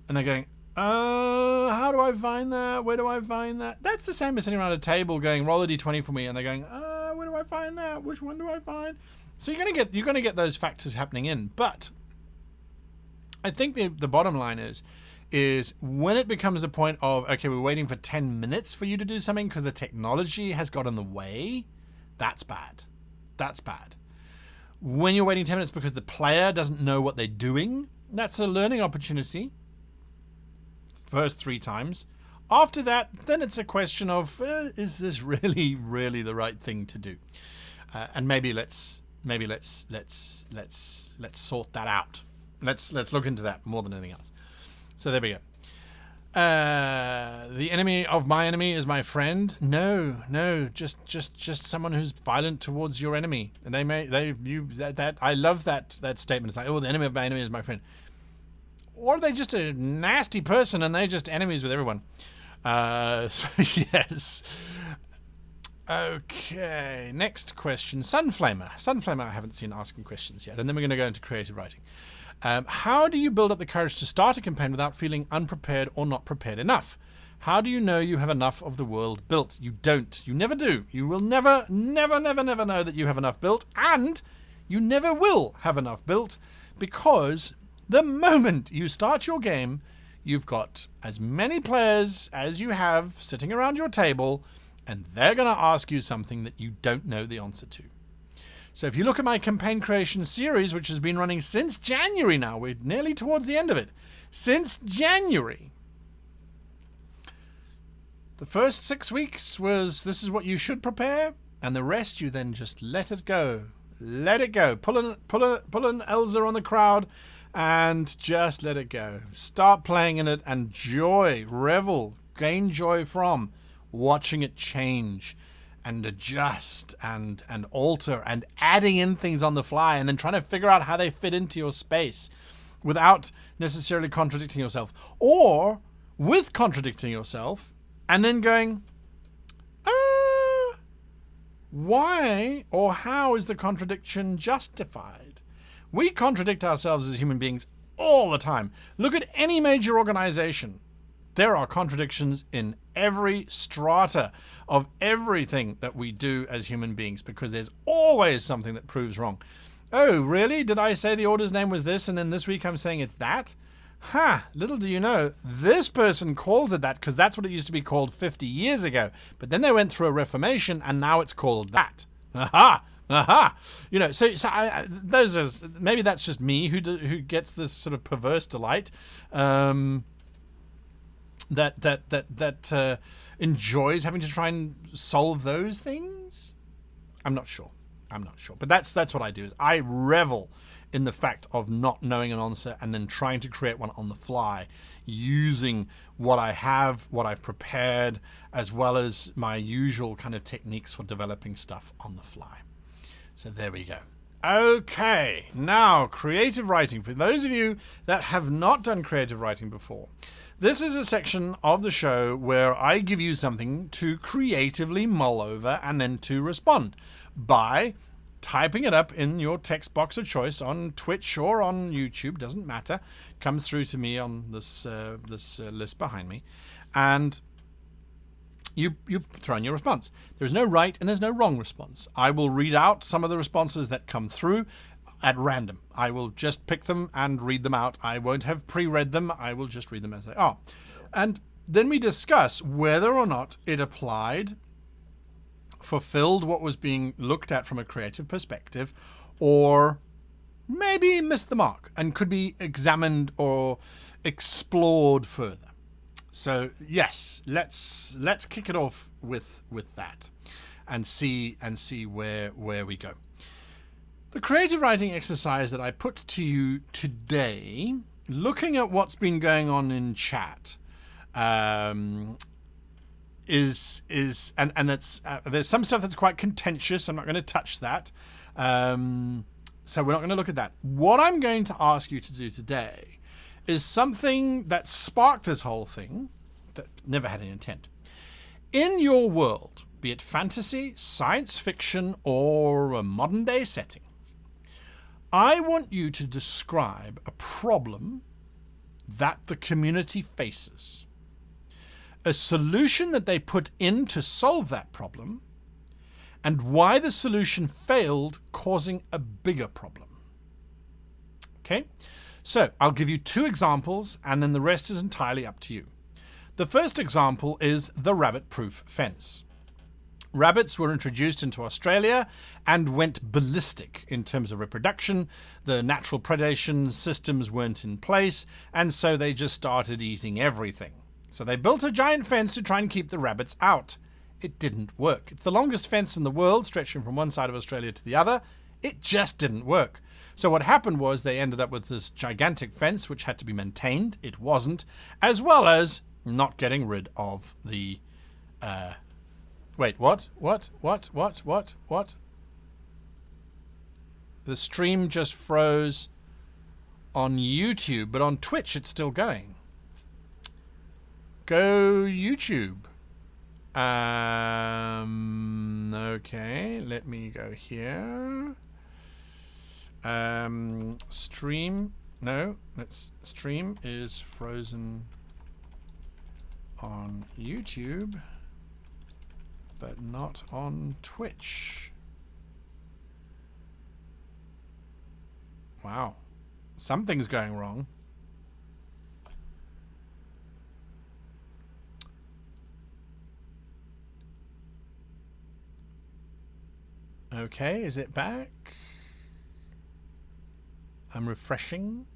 And they're going, how do I find that? Where do I find that? That's the same as sitting around a table going, roll a d20 for me, and they're going, where do I find that? Which one do I find? So you're gonna get those factors happening in. But I think the bottom line is when it becomes a point of, okay, we're waiting for 10 minutes for you to do something because the technology has got in the way, that's bad. That's bad. When you're waiting 10 minutes because the player doesn't know what they're doing, that's a learning opportunity. First 3 times. After that, then it's a question of, is this really, really the right thing to do? And maybe let's sort that out. Let's look into that more than anything else. So there we go. The enemy of my enemy is my friend. No, just someone who's violent towards your enemy. And I love that statement. It's like, oh, the enemy of my enemy is my friend. Or are they just a nasty person and they're just enemies with everyone? So yes. Okay, next question. Sunflamer I haven't seen asking questions yet. And then we're going to go into creative writing. How do you build up the courage to start a campaign without feeling unprepared or not prepared enough? How do you know you have enough of the world built? You don't. You never do. You will never know that you have enough built, and you never will have enough built, because the moment you start your game, you've got as many players as you have sitting around your table, and they're going to ask you something that you don't know the answer to. So if you look at my campaign creation series, which has been running since January now, we're nearly towards the end of it. Since January. The first 6 weeks was, this is what you should prepare, and the rest you then just let it go. Let it go. Pull an Elza on the crowd and just let it go. Start playing in it and revel, gain joy from watching it change and adjust and alter and adding in things on the fly and then trying to figure out how they fit into your space without necessarily contradicting yourself, or with contradicting yourself and then going, why or how is the contradiction justified? We contradict ourselves as human beings all the time. Look at any major organization. There are contradictions in every strata of everything that we do as human beings, because there's always something that proves wrong. Oh, really? Did I say the order's name was this, and then this week I'm saying it's that? Little do you know, this person calls it that because that's what it used to be called 50 years ago. But then they went through a reformation, and now it's called that. You know, so those are, maybe that's just me who gets this sort of perverse delight. That enjoys having to try and solve those things. I'm not sure, but that's what I do. Is I revel in the fact of not knowing an answer and then trying to create one on the fly, using what I have, what I've prepared, as well as my usual kind of techniques for developing stuff on the fly. So there we go. Okay, now creative writing. For those of you that have not done creative writing before, this is a section of the show where I give you something to creatively mull over and then to respond by typing it up in your text box of choice on Twitch or on YouTube, doesn't matter. Comes through to me on this list behind me, and you throw in your response. There's no right and there's no wrong response. I will read out some of the responses that come through at random. I will just pick them and read them out. I won't have pre-read them. I will just read them as they are. And then we discuss whether or not it applied, fulfilled what was being looked at from a creative perspective, or maybe missed the mark and could be examined or explored further. So yes, let's kick it off with that and see where we go. The creative writing exercise that I put to you today, looking at what's been going on in chat, is and that's there's some stuff that's quite contentious. I'm not going to touch that, so we're not going to look at that. What I'm going to ask you to do today is something that sparked this whole thing that never had an intent. In your world, be it fantasy, science fiction, or a modern day setting, I want you to describe a problem that the community faces, a solution that they put in to solve that problem, and why the solution failed, causing a bigger problem. Okay? So I'll give you 2 examples, and then the rest is entirely up to you. The first example is the rabbit-proof fence. Rabbits were introduced into Australia and went ballistic in terms of reproduction. The natural predation systems weren't in place, and so they just started eating everything. So they built a giant fence to try and keep the rabbits out. It didn't work. It's the longest fence in the world, stretching from one side of Australia to the other. It just didn't work. So what happened was they ended up with this gigantic fence which had to be maintained. It wasn't, as well as not getting rid of the wait, what? The stream just froze on YouTube, but on Twitch it's still going. Go YouTube. Okay, let me go here. Stream. No, stream is frozen on YouTube, but not on Twitch. Wow. Something's going wrong. Okay, is it back? I'm refreshing.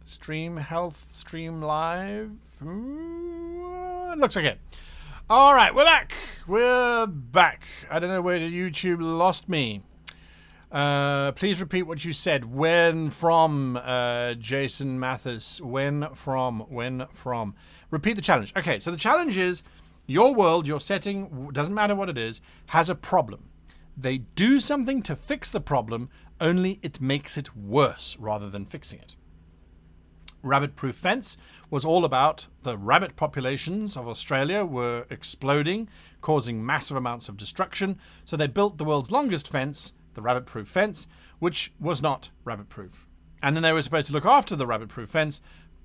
Stream health, stream live. Looks like it. All right, we're back. We're back. I don't know where YouTube lost me. Please repeat what you said. When from, Jason Mathis? When from? Repeat the challenge. Okay, so the challenge is your world, your setting, doesn't matter what it is, has a problem. They do something to fix the problem, only it makes it worse rather than fixing it. Rabbit-proof fence was all about the rabbit populations of Australia were exploding, causing massive amounts of destruction. So they built the world's longest fence, the rabbit-proof fence, which was not rabbit-proof. And then they were supposed to look after the rabbit-proof fence,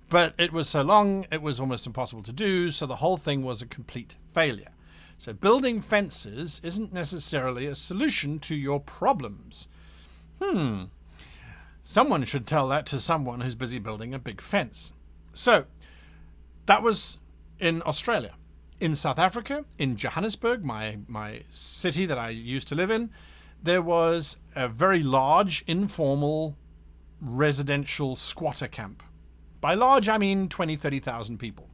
but it was so long, it was almost impossible to do, so the whole thing was a complete failure. So building fences isn't necessarily a solution to your problems. Someone should tell that to someone who's busy building a big fence. So that was in Australia. In South Africa, in Johannesburg, my city that I used to live in, there was a very large informal residential squatter camp. By large, I mean 20,000, 30,000 people.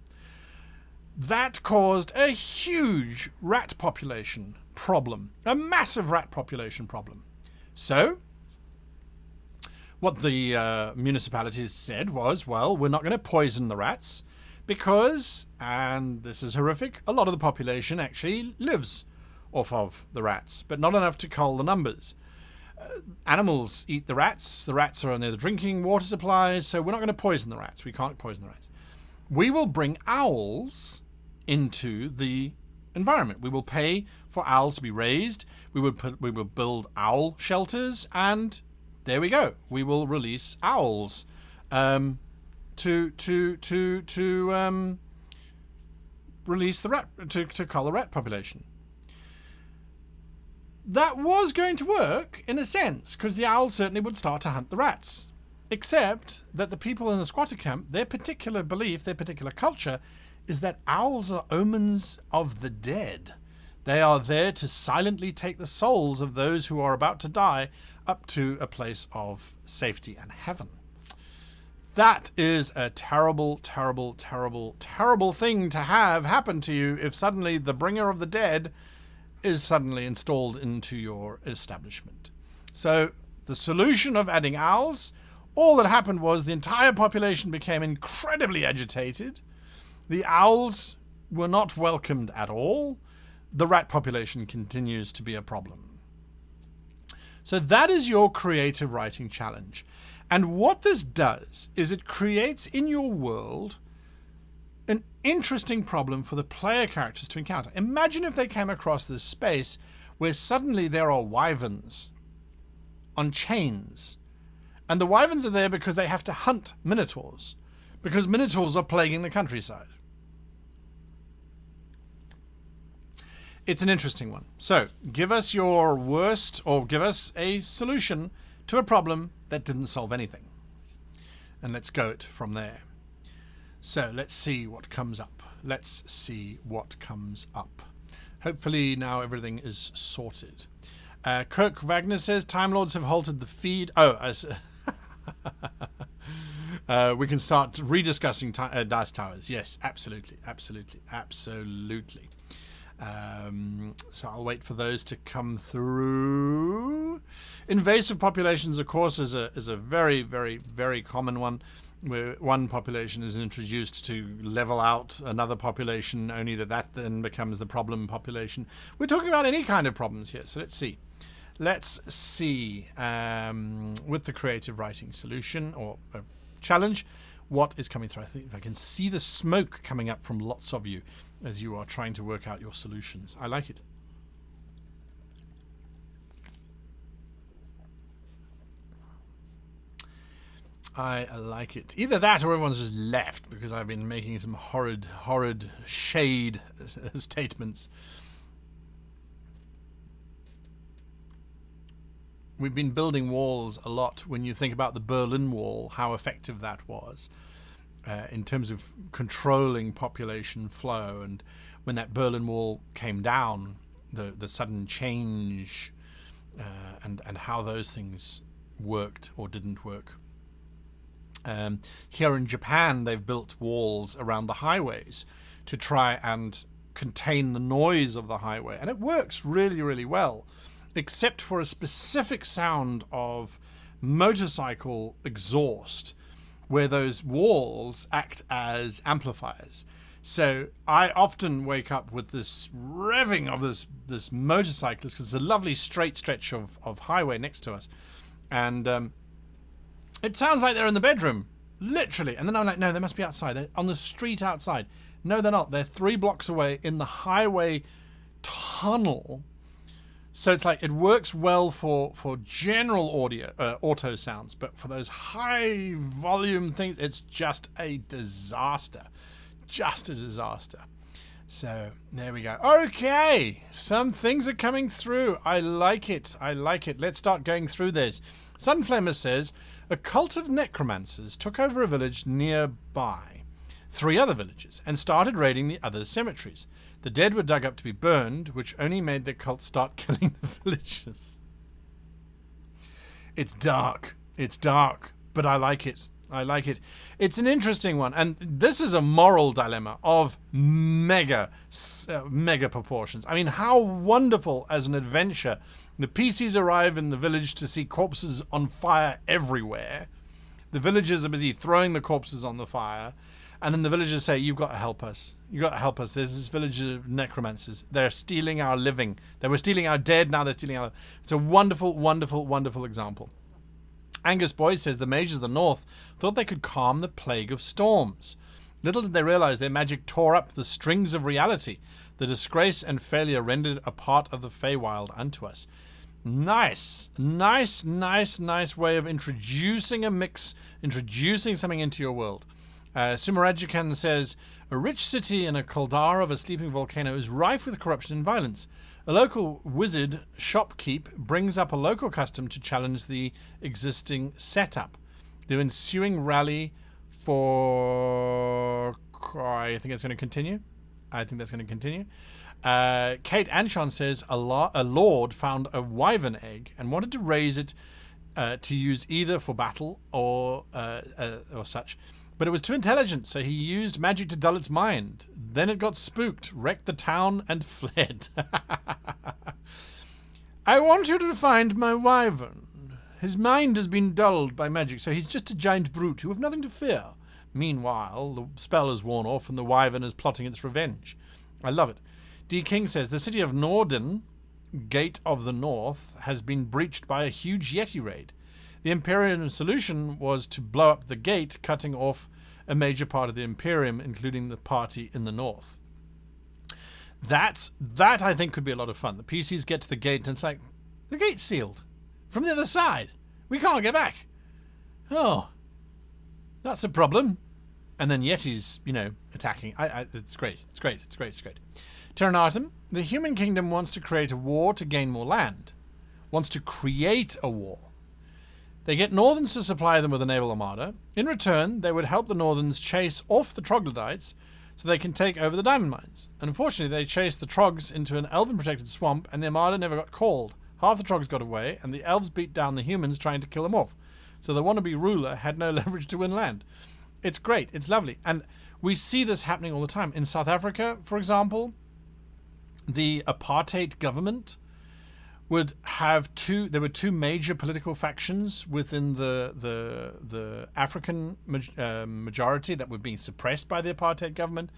That caused a huge rat population problem, a massive rat population problem. So what the municipalities said was, well, we're not going to poison the rats because, and this is horrific, a lot of the population actually lives off of the rats, but not enough to cull the numbers. Animals eat the rats are on their drinking water supplies, so we're not going to poison the rats. We can't poison the rats. We will bring owls into the environment. We will pay for owls to be raised. We will build owl shelters, and there we go. We will release owls to release the rat to cull the rat population. That was going to work in a sense, because the owls certainly would start to hunt the rats. Except that the people in the squatter camp, their particular belief, their particular culture, is that owls are omens of the dead. They are there to silently take the souls of those who are about to die up to a place of safety and heaven. That is a terrible, terrible, terrible, terrible thing to have happen to you if suddenly the bringer of the dead is suddenly installed into your establishment. So the solution of adding owls, all that happened was the entire population became incredibly agitated. The owls were not welcomed at all. The rat population continues to be a problem. So that is your creative writing challenge. And what this does is it creates in your world an interesting problem for the player characters to encounter. Imagine if they came across this space where suddenly there are wyverns on chains. And the wyverns are there because they have to hunt minotaurs, because minotaurs are plaguing the countryside. It's an interesting one. So give us your worst, or give us a solution to a problem that didn't solve anything. And let's go it from there. So let's see what comes up. Let's see what comes up. Hopefully now everything is sorted. Kirk Wagner says, Time Lords have halted the feed. We can start rediscussing Dice Towers. Yes, absolutely, absolutely, absolutely. So I'll wait for those to come through. Invasive populations, of course, is a very, very, very common one, where one population is introduced to level out another population, only that then becomes the problem population. We're talking about any kind of problems here, so let's see. Let's see, with the creative writing solution or challenge, what is coming through. I think I can see the smoke coming up from lots of you as you are trying to work out your solutions. I like it. I like it. Either that or everyone's just left because I've been making some horrid shade statements. We've been building walls a lot. When you think about the Berlin Wall, how effective that was in terms of controlling population flow, and when that Berlin Wall came down, the sudden change and how those things worked or didn't work. Here in Japan, they've built walls around the highways to try and contain the noise of the highway, and it works really, really well, except for a specific sound of motorcycle exhaust, where those walls act as amplifiers. So I often wake up with this revving of this motorcyclist, because it's a lovely straight stretch of highway next to us, and it sounds like they're in the bedroom, literally. And then I'm like, no, they must be outside. They're on the street outside. No, they're not. They're 3 blocks away in the highway tunnel. So it's like it works well for general audio, auto sounds, but for those high volume things, it's just a disaster. Just a disaster. So there we go. Okay, some things are coming through. I like it. I like it. Let's start going through this. Sunflamer says, a cult of necromancers took over a village nearby, 3 other villages, and started raiding the other cemeteries. The dead were dug up to be burned, which only made the cult start killing the villagers. It's dark. It's dark, but I like it. I like it. It's an interesting one, and this is a moral dilemma of mega proportions. I mean, how wonderful as an adventure. The PCs arrive in the village to see corpses on fire everywhere. The villagers are busy throwing the corpses on the fire. And then the villagers say, you've got to help us. You've got to help us. There's this village of necromancers. They're stealing our living. They were stealing our dead, now they're stealing our... It's a wonderful, wonderful, wonderful example. Angus Boyd says, the mages of the north thought they could calm the plague of storms. Little did they realize their magic tore up the strings of reality. The disgrace and failure rendered a part of the Feywild unto us. Nice way of introducing a mix, introducing something into your world. Sumerajikan says, a rich city in a caldera of a sleeping volcano is rife with corruption and violence. A local wizard shopkeep brings up a local custom to challenge the existing setup. The ensuing rally for... I think it's going to continue. I think that's going to continue. Kate Anshon says a lord found a wyvern egg and wanted to raise it to use either for battle or such. But it was too intelligent, so he used magic to dull its mind. Then it got spooked, wrecked the town, and fled. I want you to find my wyvern. His mind has been dulled by magic, so he's just a giant brute. You have nothing to fear. Meanwhile, the spell is worn off and the wyvern is plotting its revenge. I love it. D. King says, the city of Norden, Gate of the North, has been breached by a huge Yeti raid. The Imperium solution was to blow up the gate, cutting off a major part of the Imperium, including the party in the north. That I think could be a lot of fun. The PCs get to the gate and it's like, the gate's sealed. From the other side. We can't get back. Oh, that's a problem. And then Yetis, attacking. It's great. It's great. Terranatum, the human kingdom wants to create a war to gain more land. Wants to create a war. They get Northerns to supply them with a naval armada. In return, they would help the Northerns chase off the troglodytes so they can take over the diamond mines. And unfortunately, they chased the trogs into an elven-protected swamp, and the armada never got called. Half the trogs got away, and the elves beat down the humans trying to kill them off. So the wannabe ruler had no leverage to win land. It's great. It's lovely. And we see this happening all the time. In South Africa, for example, the apartheid government would have there were two major political factions within the African majority that were being suppressed by the apartheid government.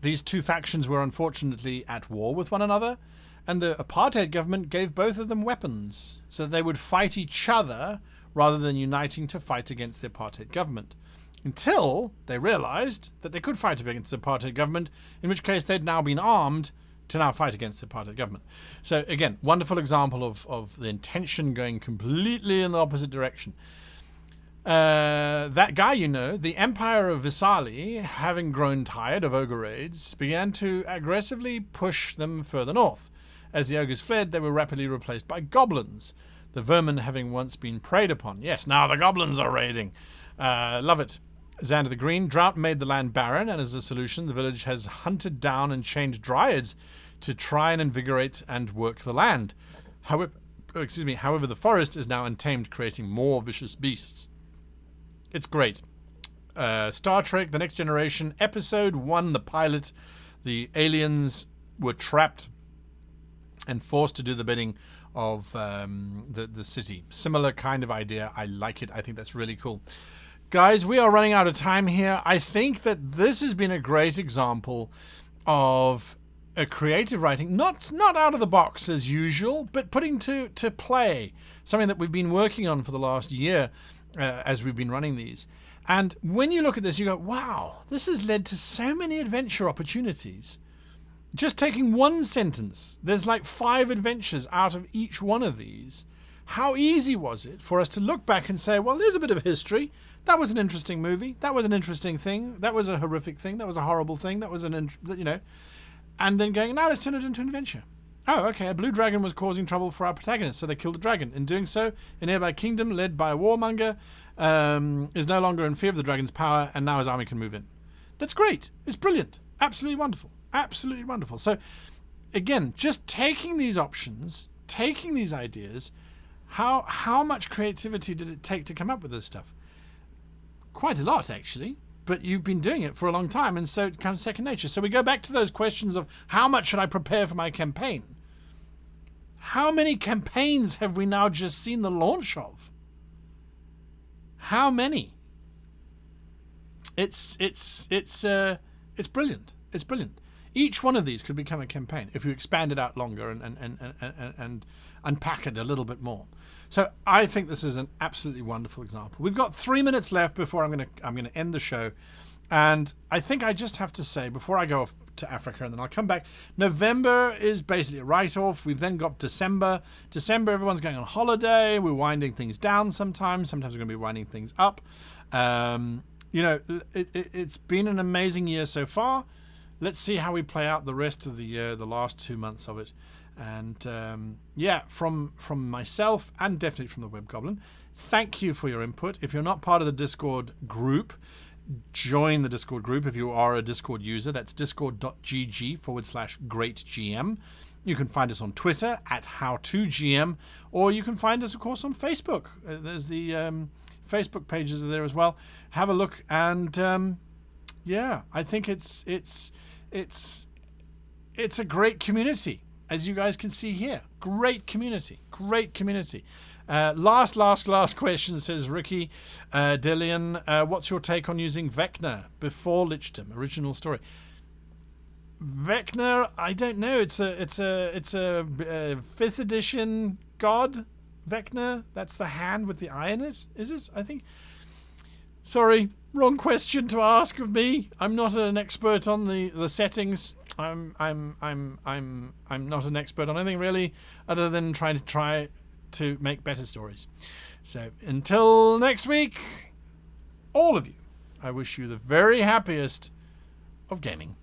These two factions were unfortunately at war with one another, and the apartheid government gave both of them weapons so that they would fight each other rather than uniting to fight against the apartheid government, until they realized that they could fight against the apartheid government, in which case they'd now been armed to now fight against the apartheid government. So again, wonderful example of the intention going completely in the opposite direction. That guy, the Empire of Visali, having grown tired of ogre raids, began to aggressively push them further north. As the ogres fled, they were rapidly replaced by goblins, the vermin having once been preyed upon. Yes, now the goblins are raiding. Love it. Xander the Green, drought made the land barren, and as a solution, the village has hunted down and chained dryads to try and invigorate and work the land. However, the forest is now untamed, creating more vicious beasts. It's great. Star Trek: The Next Generation, Episode 1, the pilot. The aliens were trapped and forced to do the bidding of the city. Similar kind of idea. I like it. I think that's really cool. Guys, we are running out of time here. I think that this has been a great example of a creative writing, not out of the box as usual, but putting to play something that we've been working on for the last year as we've been running these. And when you look at this, you go, wow, this has led to so many adventure opportunities. Just taking one sentence, there's like 5 adventures out of each one of these. How easy was it for us to look back and say, well, there's a bit of history. That was an interesting movie. That was an interesting thing. That was a horrific thing. That was a horrible thing. That was and then going, now let's turn it into an adventure. Oh, okay, a blue dragon was causing trouble for our protagonist, so they killed the dragon. In doing so, a nearby kingdom led by a warmonger is no longer in fear of the dragon's power, and now his army can move in. That's great. It's brilliant. Absolutely wonderful. Absolutely wonderful. So, again, just taking these options, taking these ideas, how much creativity did it take to come up with this stuff? Quite a lot, actually. But you've been doing it for a long time, and so it becomes second nature. So we go back to those questions of how much should I prepare for my campaign? How many campaigns have we now just seen the launch of? How many? It's brilliant. It's brilliant. Each one of these could become a campaign if you expand it out longer and unpack it a little bit more. So I think this is an absolutely wonderful example. We've got 3 minutes left before I'm going to end the show. And I think I just have to say, before I go off to Africa and then I'll come back, November is basically a write-off. We've then got December. December, everyone's going on holiday. We're winding things down sometimes. Sometimes we're going to be winding things up. It's been an amazing year so far. Let's see how we play out the rest of the year, the last 2 months of it. And from myself and definitely from the Web Goblin, thank you for your input. If you're not part of the Discord group, join the Discord group. If you are a Discord user, that's discord.gg/greatgm. You can find us on Twitter at HowToGM, or you can find us, of course, on Facebook. There's the Facebook pages are there as well. Have a look, and I think it's a great community, as you guys can see here. Great community. Last question, says Ricky Dillian. What's your take on using Vecna before Lichdom? Original story. Vecna, I don't know. It's a 5th edition god. Vecna. That's the hand with the eye in it. Is it? I think. Sorry, wrong question to ask of me. I'm not an expert on the settings. I'm not an expert on anything really, other than try to make better stories. So until next week, all of you, I wish you the very happiest of gaming.